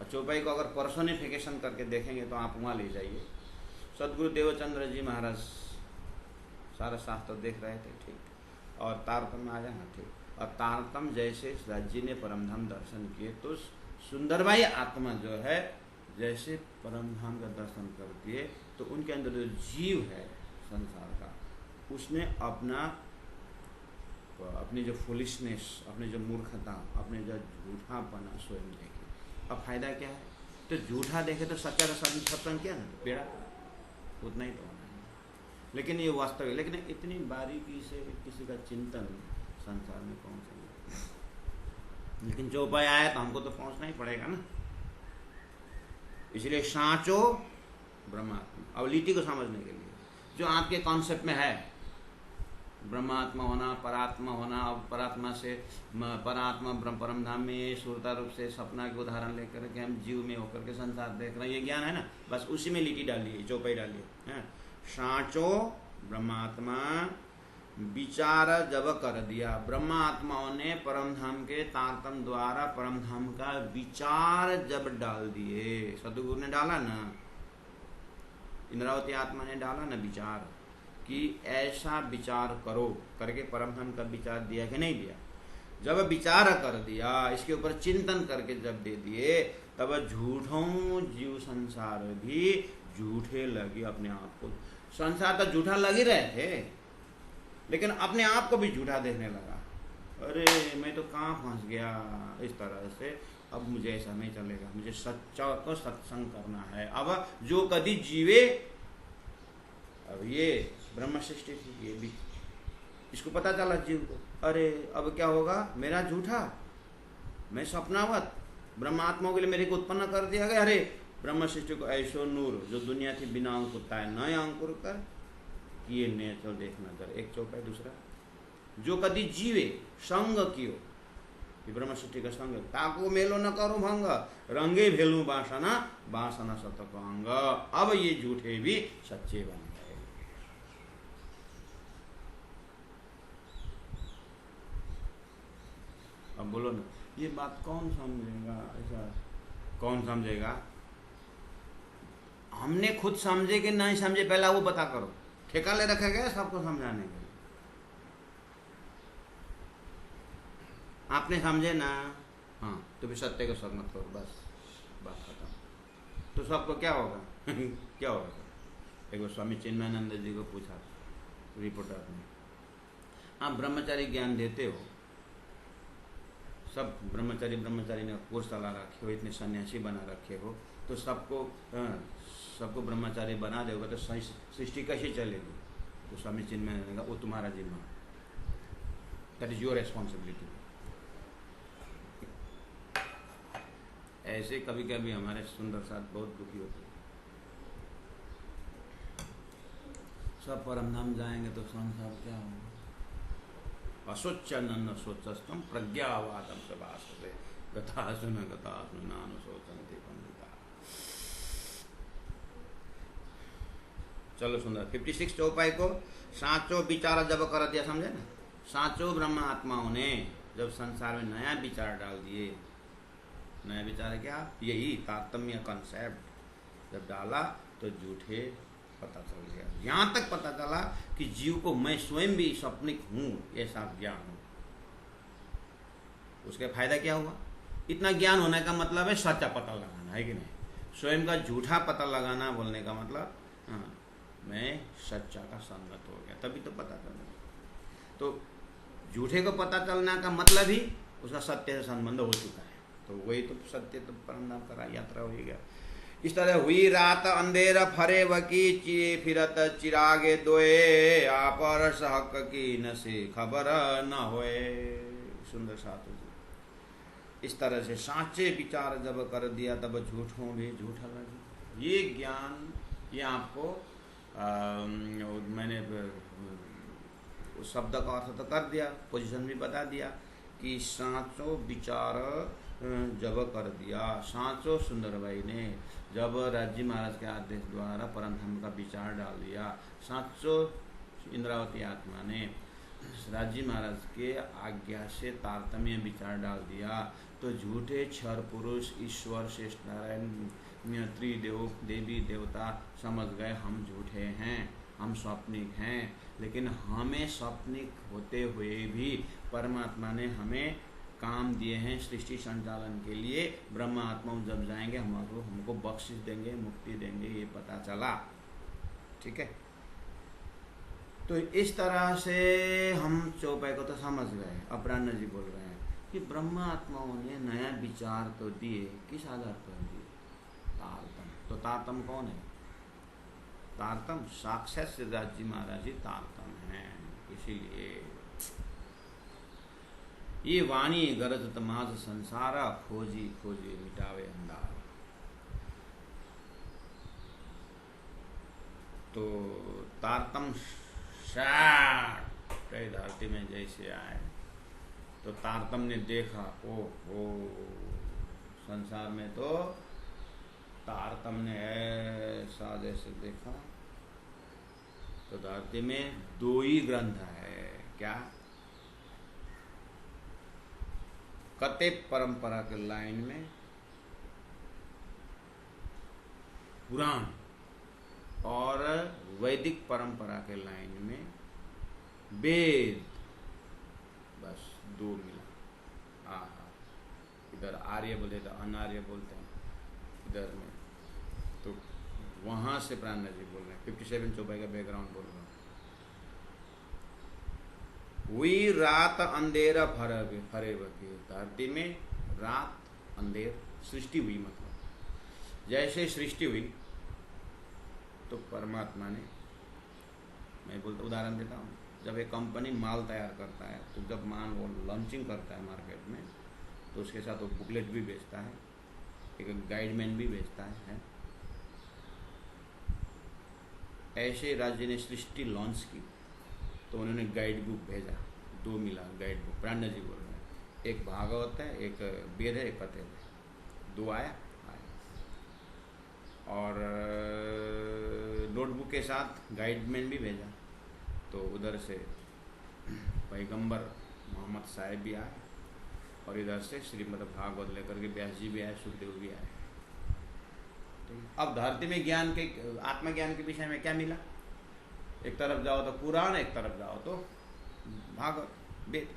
चौपाई को अगर पर्सोनिफिकेशन करके देखेंगे तो आप वहाँ ले जाइए। सदगुरु देवचंद्र जी महाराज सारा शास्त्र देख रहे थे, ठीक, और तारतम्य आ जाए, ठीक, और तारतम्य जैसे राज्य ने परमधाम दर्शन किए तो सुंदरबाई आत्मा जो है जैसे परमधाम का दर्शन करती है, तो उनके अंदर जो जीव है संसार का, उसने अपनी जो फुलिशनेस, अपनी जो मूर्खता, अपने जो झूठापना स्वयं देखे। अब फायदा क्या है? तो झूठा देखे तो सच्चा का सत्संग क्या है, पेड़ा उतना ही तो होना है। लेकिन ये वास्तव है, लेकिन इतनी बारीकी से किसी का चिंतन संसार में कौन सा? लेकिन जो उपाय आया तो हमको तो पहुंचना ही पड़ेगा ना। इसलिए साचो ब्रह्मात्मा, अब लीटी को समझने के लिए जो आपके कॉन्सेप्ट में है, ब्रह्मात्मा होना, परात्मा होना, और परात्मा से परात्मा परम धाम में सूरता रूप से सपना के उदाहरण लेकर के हम जीव में होकर के संसार देख रहे हैं, ये ज्ञान है ना, बस उसी में लिटी डालिए, चौपाई डालिए। साचो ब्रह्मात्मा विचार जब कर दिया, ब्रह्मात्माओं ने परम धाम के तारतम्य द्वारा परम धाम का विचार जब डाल दिए, सदगुरु ने डाला ना, इंद्रावती आत्मा ने डाला ना विचार कि ऐसा विचार करो करके परम धाम का विचार दिया कि नहीं दिया? जब विचार कर दिया, इसके ऊपर चिंतन करके जब दे दिए, तब झूठों जीव संसार भी झूठे लगे अपने आप को। संसार तो झूठा लग ही रहे थे, लेकिन अपने आप को भी झूठा देखने लगा। अरे मैं तो कहाँ फंस गया इस तरह से, अब मुझे ऐसा नहीं चलेगा, मुझे सच्चा को सत्संग करना है। अब जो कभी जीवे, अब ये ब्रह्म सृष्टि थी, ये भी इसको पता चला जीव को, अरे अब क्या होगा, मेरा झूठा, मैं सपनावत ब्रह्मात्माओं के लिए मेरे को उत्पन्न कर दिया गया। अरे ब्रह्म सृष्टि को ऐसो नूर जो दुनिया थी बिना अंकुर ताए नए अंकुर कर किए नेचर देखना कर, एक चौपाई। दूसरा, जो कदी जीवे संग कियो, ब्रह्म सृष्टि का संग, ताको मेलो न करो भंग, रंगे भेलू बासना, बासना सतक अंग। अब ये झूठे भी सच्चे बन गए। अब बोलो ना, ये बात कौन समझेगा? ऐसा कौन समझेगा? हमने खुद समझे कि नहीं समझे, पहला वो पता करो। ठेका ले रखा गया सबको समझाने के लिए। आपने समझे ना, हाँ, तो भी सत्य को सहमत करो, बस बात खत्म। तो सबको क्या होगा? क्या होगा? एक बार स्वामी चिन्मयानंद जी को पूछा रिपोर्टर ने, आप ब्रह्मचारी ज्ञान देते हो, सब ब्रह्मचारी ने कोर्स चला रखे हो, इतने सन्यासी बना रखे हो, तो सबको ब्रह्मचारी बना दोगे तो सृष्टि कैसे चलेगी? तो स्वामी चिन्मयानंद ने कहा, वो तुम्हारा जिम्मा, दैट इज योर रेस्पॉन्सिबिलिटी। ऐसे कभी कभी हमारे सुंदर साथ बहुत दुखी होते हैं। सब परमधाम जाएंगे तो संसार क्या होगा? असोच्चन सोचस्तम प्रज्ञावादम से भाषते गता सुनानुशोचन्ति पंडिता। चलो सुंदर 56 चौपाई को साचो विचार जब कर दिया, समझे ना? साचो ब्रह्म आत्माओं ने जब संसार में नया विचार डाल दिए, नया विचार है क्या? यही तारतम्य कॉन्सेप्ट जब डाला तो झूठे पता चल गया। यहाँ तक पता चला कि जीव को मैं स्वयं भी स्वप्निक हूँ, ऐसा ज्ञान हो। उसका फायदा क्या हुआ? इतना ज्ञान होने का मतलब है सच्चा पता लगाना, है कि नहीं? स्वयं का झूठा पता लगाना बोलने का मतलब, हाँ, मैं सच्चा का संगत हो गया, तभी तो पता चला। तो झूठे को पता चलना का मतलब ही उसका सत्य से संबंध हो चुका है, तो वही तो सत्य तो परम करा यात्रा हो गया। इस तरह हुई रात अंधेर फरे वकी फिरत चिरागे दोए, आपर सहक की न से खबर न होए। सुंदर साधु जी, इस तरह से साचे विचार जब कर दिया तब झूठों भी झूठा लगे। ये ज्ञान, ये आपको मैंने उस शब्द का अर्थ तो कर दिया, पोजीशन भी बता दिया कि सांचो विचार जब कर दिया, सांचो सुंदर भाई ने जब राजी महाराज के आदेश द्वारा परम धाम का विचार डाल दिया, सांचो इंद्रावती आत्मा ने राजी महाराज के आज्ञा से तारतम्य विचार डाल दिया, तो झूठे क्षर पुरुष ईश्वर श्रेष्ठ नारायण त्रिदेव देवी देवता समझ गए हम झूठे हैं, हम स्वप्निक हैं। लेकिन हमें स्वप्निक होते हुए भी परमात्मा ने हमें काम दिए हैं सृष्टि संचालन के लिए। ब्रह्म आत्मा जब जाएंगे हमको बख्शिश देंगे, मुक्ति देंगे, ये पता चला। ठीक है, तो इस तरह से हम चौपाई को तो समझ गए। अपराह्न जी बोल रहे हैं कि ब्रह्म आत्माओं ने नया विचार तो दिए, किस आधार पर दिए? तारतम। तो तारतम कौन है? तारतम साक्षात सिद्धार्थ जी महाराज जी तारतम हैं। इसीलिए ये वाणी गरज तमाज संसारा, खोजी खोजी मिटावे अंधार। तो तारतम धरती में जैसे आए तो तारतम ने देखा, ओहो संसार में तो तारतम ने ऐसा जैसे देखा, तो धरती में दो ही ग्रंथ है। क्या? कतेब परंपरा के लाइन में पुराण और वैदिक परंपरा के लाइन में वेद, बस दो मिला। इधर आर्य बोलते तो अनार्य बोलते हैं, इधर में तो वहां से प्राण जी बोल रहे हैं। 57 चौपाई का बैकग्राउंड बोल रहा हूँ। हुई रात अंधेरा फरे बके, धरती में रात अंधेर सृष्टि हुई। मतलब जैसे सृष्टि हुई तो परमात्मा ने, मैं बोलता उदाहरण देता हूँ, जब एक कंपनी माल तैयार करता है तो जब माल वो लॉन्चिंग करता है मार्केट में तो उसके साथ वो बुकलेट भी बेचता है, एक गाइडमैन भी बेचता है। ऐसे राज्य ने सृष्टि लॉन्च की तो उन्होंने गाइड बुक भेजा, दो मिला गाइड बुक। प्राण जी बोल रहे हैं, एक भागवत है, एक वेद है, एक कथेब है। दो आया और नोटबुक के साथ गाइडमैन भी भेजा। तो उधर से पैगंबर मोहम्मद साहिब भी आए और इधर से श्रीमद् भागवत लेकर के व्यास जी भी आए, सुखदेव भी आए। तो अब धरती में ज्ञान के, आत्मज्ञान के विषय में क्या मिला? एक तरफ जाओ तो पुराण, एक तरफ जाओ तो भागवत वेद,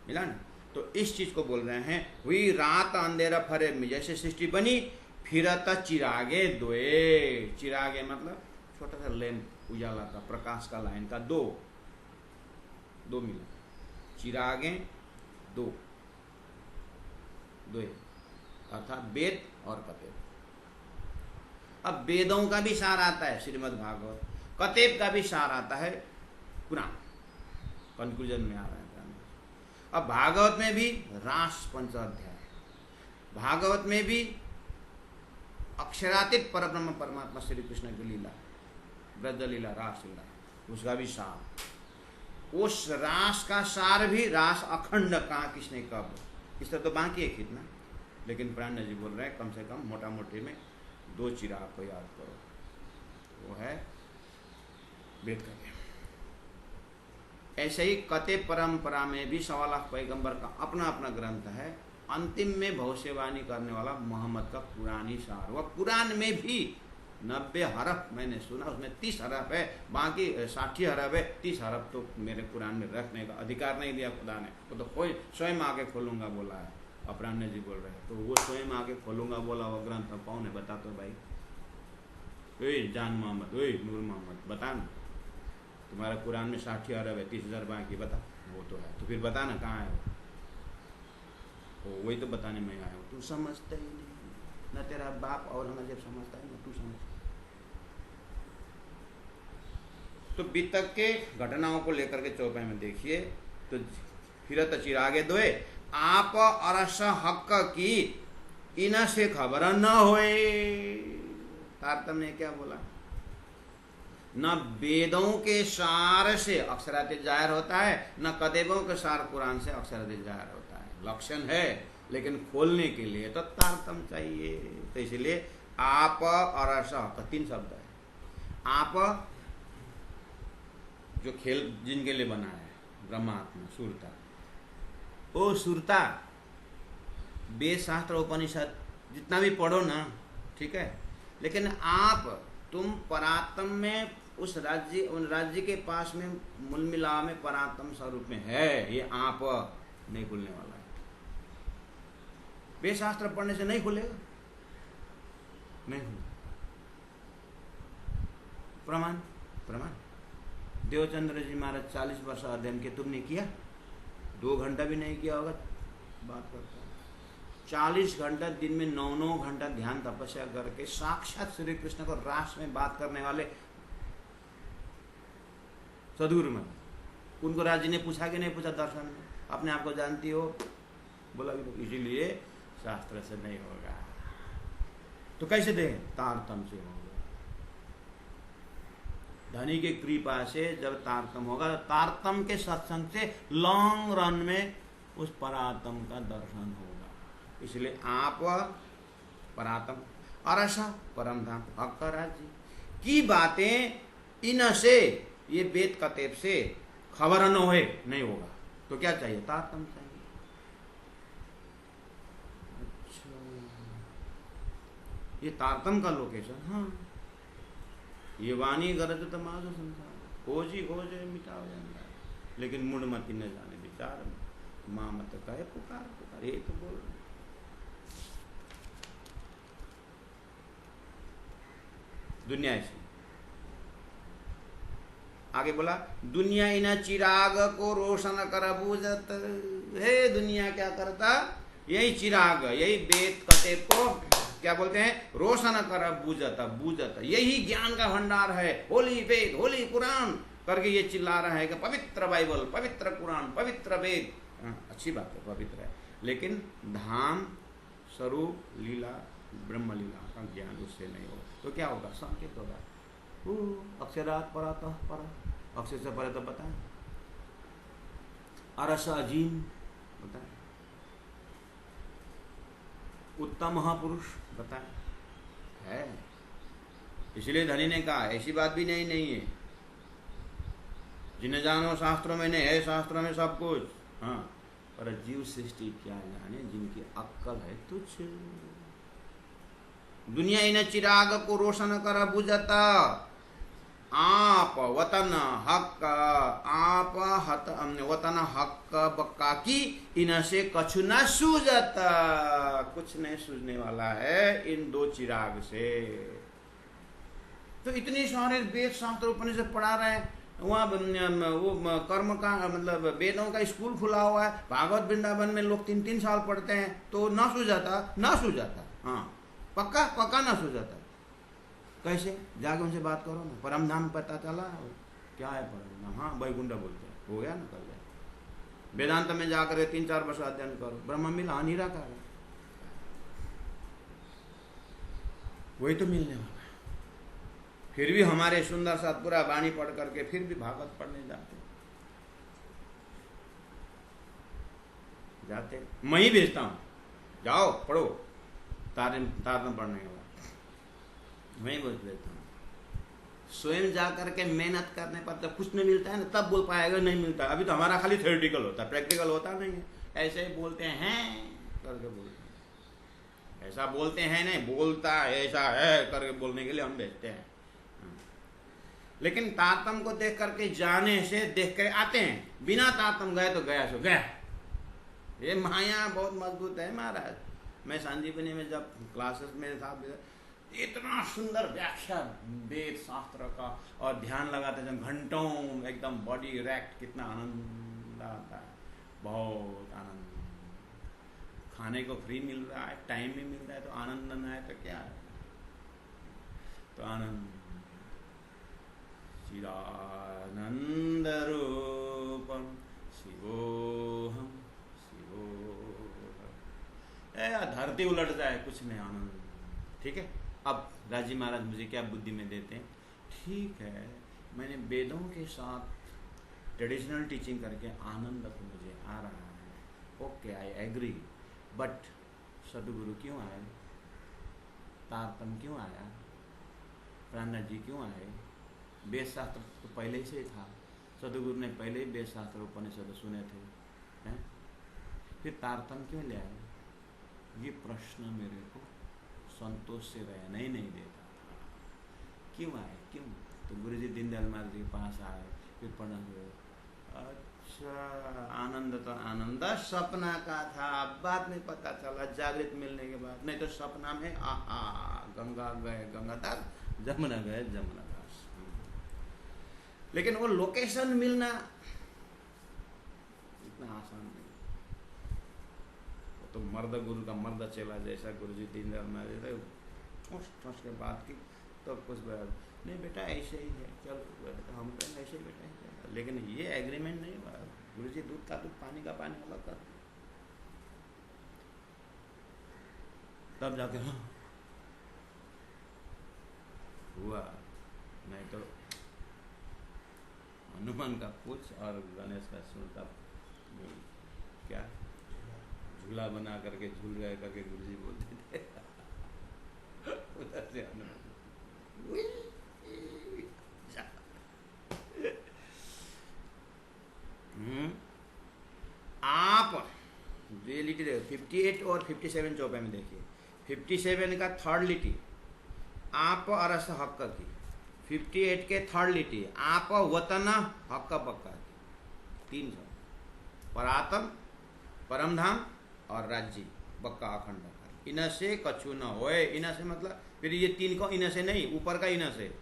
मिला ना? तो इस चीज को बोल रहे हैं, हुई रात अंधेरा फरे में, जैसे सृष्टि बनी फिरत चिरागे दोए। चिरागे मतलब छोटा सा लैंप, उजाला का, प्रकाश का लाइन का, दो मिला। चिरागे दो अर्थात वेद और कतेब। अब वेदों का भी सार आता है श्रीमद् भागवत, कतेब का भी सार आता है पुराण। कंक्लूजन में आ रहा है। अब भागवत में भी रास पंचाध्याय, भागवत में भी अक्षरातीत परब्रह्म परमात्मा श्री कृष्ण की लीला, ब्रज लीला, रास लीला, उसका भी सार। उस रास का सार भी, रास अखंड कहाँ किसने कब, इस तरह तो बाकी है कितना, लेकिन प्राण जी बोल रहे हैं कम से कम मोटा मोटी में दो चिराग को याद करो। वो है वेद का ज्ञान। ऐसे ही कते परंपरा में भी 1.25 लाख पैगंबर का अपना अपना ग्रंथ है। अंतिम में भविष्यवाणी करने वाला मोहम्मद का कुरान ही सार। वह कुरान में भी 90 हरफ मैंने सुना, उसमें 30 हरफ है, बाकी 60 हरफ है। 30 हरफ तो मेरे कुरान में रखने का अधिकार नहीं दिया खुदा ने, वो तो कोई स्वयं आके खोलूंगा बोला है। अपराह्न जी बोल रहे हैं, तो वो स्वयं आके खोलूंगा बोला वो ग्रंथ कौन है बता तो भाई। जान मोहम्मद, नूर मोहम्मद, बता ना, तुम्हारा कुरान में 60 अरब है, 30,000 बाकी बता। वो तो है, तो फिर बता ना कहाँ है वो। वही तो बताने में आया हूँ। तू समझता ही नहीं, न तेरा बाप औरंगजेब समझता है, न तू समझता। तो बीतक के घटनाओं को लेकर के चौपाई में देखिए तो फिरत चिरागे दोए आप अरस हक की इन से खबर न होए। तारतम्य ने क्या बोला? न वेदों के सार से अक्षरातीत जाहिर होता है, न कदेबों के सार कुरान से अक्षरातीत जाहिर होता है। लक्षण है, लेकिन खोलने के लिए तो तारतम चाहिए। तो इसलिए आप और अस का 3 शब्द है। आप जो खेल जिनके लिए बना है, ब्रह्मात्मा सुरता, ओ सुरता, वेद शास्त्र उपनिषद जितना भी पढ़ो ना, ठीक है, लेकिन आप तुम परात्म में उस राज्य के पास में मूल मिलाव में परात्म स्वरूप में है, ये आप नहीं खुलने वाला है। वेद शास्त्र पढ़ने से नहीं खुलेगा, नहीं खुलेगा। प्रमाण प्रमाण देवचंद्र जी महाराज 40 वर्ष अध्ययन के, तुमने किया? 2 घंटा भी नहीं किया होगा, बात करता है। 40 घंटा दिन में 9-9 घंटा ध्यान तपस्या करके साक्षात श्री कृष्ण को रास में बात करने वाले सदगुरु में, उनको राज जी ने पूछा कि नहीं पूछा दर्शन में? अपने आप को जानती हो? बोला कि इसीलिए शास्त्र से नहीं होगा। तो कैसे दे? तारतम से होगा। धनी के कृपा से जब तारतम होगा, तो तारतम के सत्संग से लॉन्ग रन में उस परात्म का दर्शन होगा। इसलिए आप परात्म और ऐसा परम धाम भक्त राज्य की बातें इनसे, ये वेद कतेब से खबर न होए नहीं होगा। तो क्या चाहिए? तारतम चाहिए। अच्छा, ये तारतम का लोकेशन। हाँ, ये वाणी गरज तमाशा संसार, खोजी खोजे मिटाओ जाना, लेकिन मुड़ मत न जाने विचार माँ मत कहे पुकार पुकार, ये तो बोल रहे। दुनिया ऐसी। आगे बोला, दुनिया इन चिराग को रोशन कर बूझत। हे दुनिया क्या करता? यही चिराग, यही वेद कते को क्या बोलते हैं? रोशन कर बूझता बूझता, यही ज्ञान का भंडार है। होली वेद, होली कुरान करके ये चिल्ला रहा है कि पवित्र बाइबल, पवित्र कुरान, पवित्र वेद। अच्छी बात है, पवित्र है, लेकिन धाम स्वरूप लीला ब्रह्म लीला का ज्ञान उससे नहीं हो तो क्या होगा? संकेत होगा। अक्षरात परातः पर, अक्षर से परे तो बताएं, अरस अजीम बताएं, उत्तम महापुरुष बताएं, है। इसलिए धनी ने कहा ऐसी बात भी नहीं है, जिन्हें जानो शास्त्रों में नहीं है, शास्त्रों में सब कुछ। हाँ, पर जीव सृष्टि क्या जाने, जिनकी अक्कल है तुझ। दुनिया इन चिराग को रोशन कर बुझता, आप वतन हक, आप हत वतन हक बक्का की इनसे कछु न सूझता। कुछ नहीं सूझने वाला है इन 2 चिराग से। तो इतने सारे वेद शास्त्र उपनिषद पढ़ा रहे हैं, वहाँ वो कर्म का मतलब वेदों का स्कूल खुला हुआ है, भागवत वृंदावन में लोग 3-3 साल पढ़ते हैं, तो ना सूझाता। हाँ, पक्का ना सूझाता। कैसे? जाके उनसे बात करो ना। परम धाम पता चला? क्या है परम धाम? हाँ, वैकुंठ बोलते हैं, हो गया ना, कर गया। वेदांत में जाकर 3-4 वर्ष अध्ययन करो, ब्रह्म मिला, निराकार है, वही तो मिलने वाला है। फिर भी हमारे सुंदर सा पूरा वाणी पढ़ करके फिर भी भागवत पढ़ने जाते। मैं ही भेजता हूँ, जाओ पढ़ो, तारतम पढ़ने के बाद मैं ही बोल देता हूँ। स्वयं जा करके मेहनत करने पर जब कुछ नहीं मिलता है ना, तब बोल पाएगा नहीं मिलता। अभी तो हमारा खाली थ्योरेटिकल होता है, प्रैक्टिकल होता नहीं है। ऐसे ही बोलते हैं करके बोलते हैं, ऐसा बोलते हैं नहीं, बोलता ऐसा है करके बोलने के लिए हम भेजते हैं। लेकिन तारतम को देख करके जाने से देख कर आते हैं, बिना तारतम गए तो गया सो गया। ये माया बहुत मजबूत है महाराज। मैं संजीवनी में जब क्लासेस में था, इतना सुंदर व्याख्या वेद शास्त्र का, और ध्यान लगाते जब घंटों एकदम बॉडी रैक्ट, कितना आनंद आता है, बहुत आनंद। खाने को फ्री मिल रहा है, टाइम भी मिल रहा है, तो आनंद न है तो क्या है? तो आनंद चिदानंद रूपम शिवोहम शिवोहम। धरती उलट जाए कुछ नहीं, आनंद। ठीक है, अब राजी महाराज मुझे क्या बुद्धि में देते हैं? ठीक है, मैंने वेदों के साथ ट्रेडिशनल टीचिंग करके आनंद तो मुझे आ रहा है, ओके आई एग्री, बट सदगुरु क्यों आए, तारतम क्यों आया, प्राणनाथ जी क्यों आए? वेद शास्त्र तो पहले ही से था, सदगुरु ने पहले ही वेद शास्त्र उपनिषद सुने थे, हैं? फिर तारतम क्यों ले आए? ये प्रश्न मेरे को संतोष से रहना ही नहीं देता था। क्यों आए, क्यों? तो गुरु जी दीनदयाल महाराज के पास आए, फिर प्रणाम हुए। अच्छा, आनंद तो आनंद सपना का था, बाद में पता चला जागृत मिलने के बाद, नहीं तो सपना में आहा गंगा गए गंगादास, जमुना गए जमुनादास। लेकिन वो लोकेशन मिलना इतना आसान नहीं। वो तो मर्द गुरु का मर्द चेला जैसा गुरु जी दीनदयाल महाराज ठोस ठोस के बात की, तो कुछ नहीं बेटा ऐसे ही है, चल हम कहें ऐसे ही बेटा है, लेकिन ये एग्रीमेंट नहीं हुआ। गुरु जी दूध का दूध, पानी का पानी अलग कर, तब जाके हाँ हुआ, नहीं तो हनुमान का पूछ और गणेश का सुनता क्या झूला बना करके झूल गए करके गुरु जी बोलते थे। उधर से हनुमान आप ये लिटी देखो 58 और 57 चौपे में देखिए, 57 का थर्ड लिटी आप अरस हक की, 58 के थर्ड लिटी आप वतन हक बक्का की, 3 शब्द परातम, परमधाम और राज्य बक्का अखंड बक्का, इन से कछु न होए। इन से मतलब फिर ये 3 को इन से नहीं, ऊपर का इन से,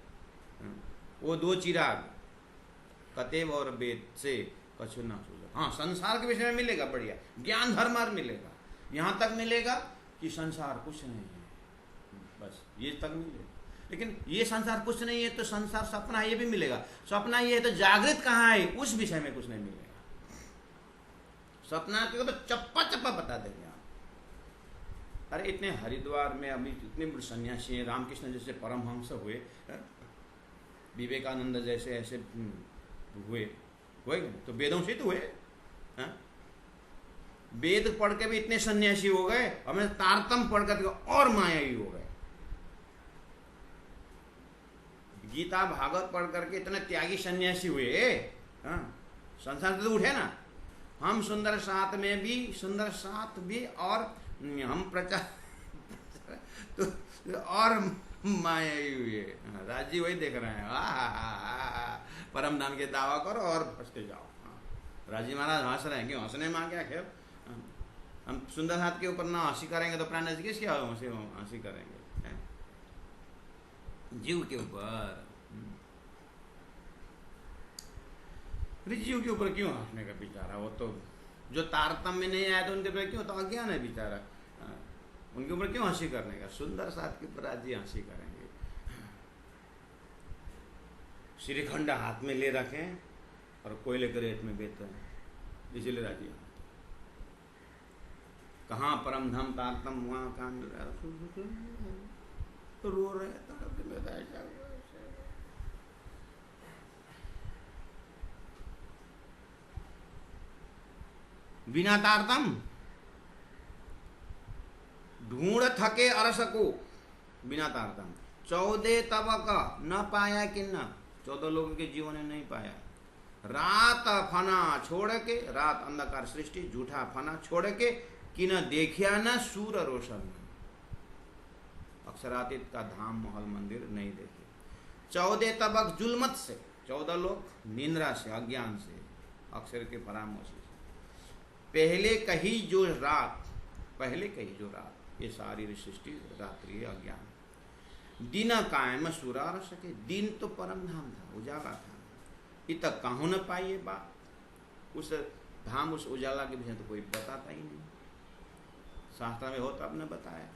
वो 2 चिराग कतेब और वेद से कछु न सूझे। हाँ, संसार के विषय में मिलेगा, बढ़िया ज्ञान धर्मार मिलेगा, यहाँ तक मिलेगा कि संसार कुछ नहीं है, बस ये तक मिलेगा। लेकिन ये संसार कुछ नहीं है तो संसार सपना है, ये भी मिलेगा। सपना ये है तो जागृत कहाँ है, उस विषय में कुछ नहीं मिलेगा। सपना को तो चप्पा चप्पा बता देंगे आप। अरे इतने हरिद्वार में अभी इतने बड़े सन्यासी हैं, रामकृष्ण जैसे परमहंस हुए, विवेकानंद जैसे ऐसे हुए तो वेदों से तो हुए। वेद पढ़ के भी इतने सन्यासी हो गए, हमें तारतम पढ़ कर और मायावी हो गए। गीता भागवत पढ़ करके इतने त्यागी सन्यासी हुए। संसार तो उठे ना। हम सुंदर साथ में भी, सुंदर साथ भी, और हम प्रचार तो और मायावी हुए। राजी वही देख रहे हैं, परम धाम के दावा करो और फंसते जाओ। राजी महाराज हंस रहे हैं, क्यों हंसने में आ गया खेल। हम सुंदर साथ के ऊपर ना हंसी करेंगे तो प्राण जी किसके हंसी करेंगे, जीव के ऊपर। जीव के ऊपर क्यों हंसने का बेचारा, वो तो जो तारतम्य में नहीं आया तो उनके ऊपर क्यों, तो अज्ञान है बेचारा, उनके ऊपर क्यों हंसी करने का। सुंदर साथ के ऊपर आज जी हंसी करेंगे। श्रीखंड हाथ में ले रखें और कोयले के रेत में बेचते हैं, इसीलिए राजी। कहाँ परम धाम तारतम, वहाँ कहाँ मिल रहा है, तो रो रहे हैं। बिना तारतम ढूंढ थके अरस को, बिना तारतम 14 तबक न पाया कि न, 14 लोगों के जीवन ने नहीं पाया। रात फना छोड़ के, रात अंधकार सृष्टि झूठा फना छोड़ के, कि न देखिया न सूर रोशन, अक्षरातीत का धाम महल मंदिर नहीं देखे। 14 तबक जुल्मत से, 14 लोग निंद्रा से, अज्ञान से, अक्षर के परामर्श से। पहले कही जो रात, पहले कही जो रात, ये सारी सृष्टि रात्रि है, अज्ञान। दिन कायम सुरा न सके, दिन तो परम धाम था, उजाला था। इत कहूँ न पाइए बात, उस धाम उस उजाला के विषय तो कोई बताता ही नहीं। शास्त्र में हो तब ने बताया।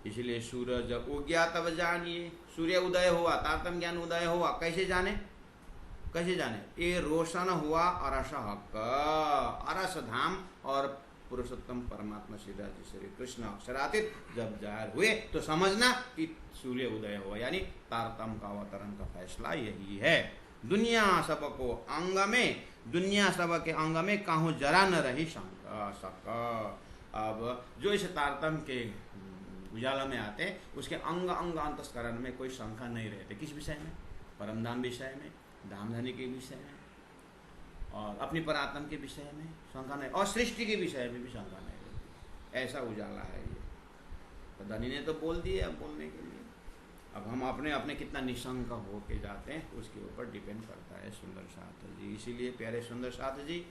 इसलिए सूरज उगया तब जानिए, सूर्य उदय हुआ, तारतम ज्ञान उदय हुआ, कैसे जाने, कैसे जाने, ये रोशन हुआ अरस हक, अरस धाम और पुरुषोत्तम परमात्मा श्री राधे श्री कृष्ण अक्षरातीत जब जाहिर हुए तो समझना कि सूर्य उदय हुआ, यानी तारतम का अवतरण का फैसला यही है। दुनिया सबको अंग में, दुनिया सब के अंग में कहूँ जरा न रही शंका शक। अब जो इस तारतम के उजाला में आते हैं उसके अंग अंग अंतस्करण में कोई शंका नहीं रहते। किस विषय में? परमधाम विषय में, धामधनी के विषय में, और अपनी परात्म के विषय में शंका नहीं, और सृष्टि के विषय में भी शंका नहीं रहती। ऐसा उजाला है ये। तो धनी ने तो बोल दिया बोलने के लिए, अब हम अपने अपने कितना निशंक होके जाते हैं उसके ऊपर डिपेंड करता है सुंदर साथ जी। इसीलिए प्यारे सुंदर साथ जी,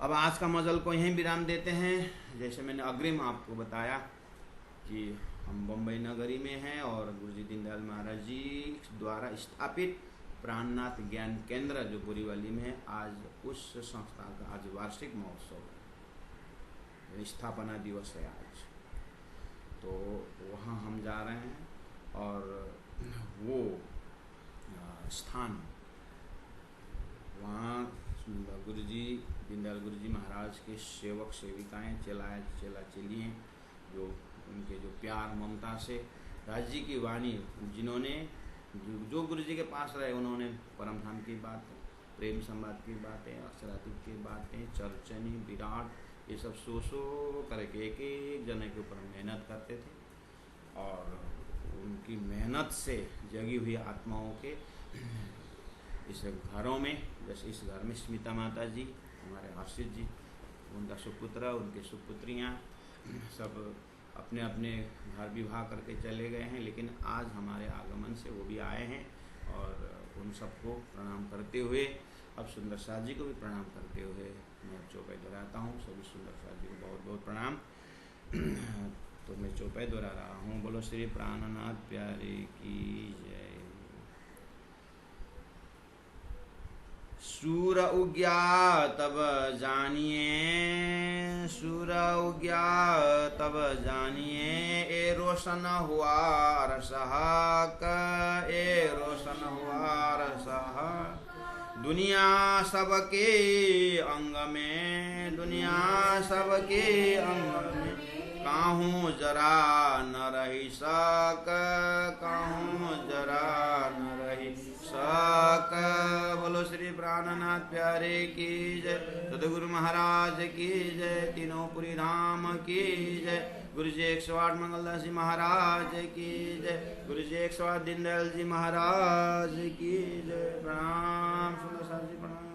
अब आज का मजल को यहीं विराम देते हैं। जैसे मैंने अग्रिम आपको बताया कि हम बम्बई नगरी में हैं और गुरु जी दीनदयाल महाराज जी द्वारा स्थापित प्राणनाथ ज्ञान केंद्र जो बोरीवली में है, आज उस संस्था का आज वार्षिक महोत्सव है, स्थापना दिवस है आज। तो वहाँ हम जा रहे हैं और वो स्थान वहाँ गुरु जी दीनदयाल गुरु जी महाराज के सेवक सेविकाएं, चेला चेलियाँ जो उनके जो प्यार ममता से राज जी की वाणी, जिन्होंने जो गुरु जी के पास रहे उन्होंने परमधाम की बातें, प्रेम संवाद की बातें, अक्षरातीत की बातें, चर्चनी विराट, ये सब सो करके एक एक जने के ऊपर मेहनत करते थे। और उनकी मेहनत से जगी हुई आत्माओं के इस घरों में, जैसे इस घर में स्मिता माता जी, हमारे हर्षित जी, उनका सुपुत्र, उनके सुपुत्रियाँ सब अपने अपने घर विवाह करके चले गए हैं, लेकिन आज हमारे आगमन से वो भी आए हैं। और उन सबको प्रणाम करते हुए, अब सुंदर साथ जी को भी प्रणाम करते हुए मैं चौपाई दोहराता हूँ। सभी सुंदर साथ जी को बहुत बहुत प्रणाम। तो मैं चौपाई दोहरा रहा हूँ। बोलो श्री प्राणनाथ प्यारे की जय। सूर उग्या तब जानिए, सूर उग्या तब जानिए, ए रोशन हुआ रसहाक, ए रोशन हुआ रसहाक। दुनिया सबके अंग में, दुनिया सबके अंग में, काहूँ जरा न रही सक, काहूँ जरा न रही सक। बोलो श्री प्राणनाथ प्यारे की जय, सदगुरु महाराज की जय, तीनों पुरी धाम की जय, गुरु जी 108 मंगलदास जी महाराज की जय, गुरु जी 108 दीनदयाल जी महाराज की जय। प्रणाम सुंदर साथ जी, प्रणाम।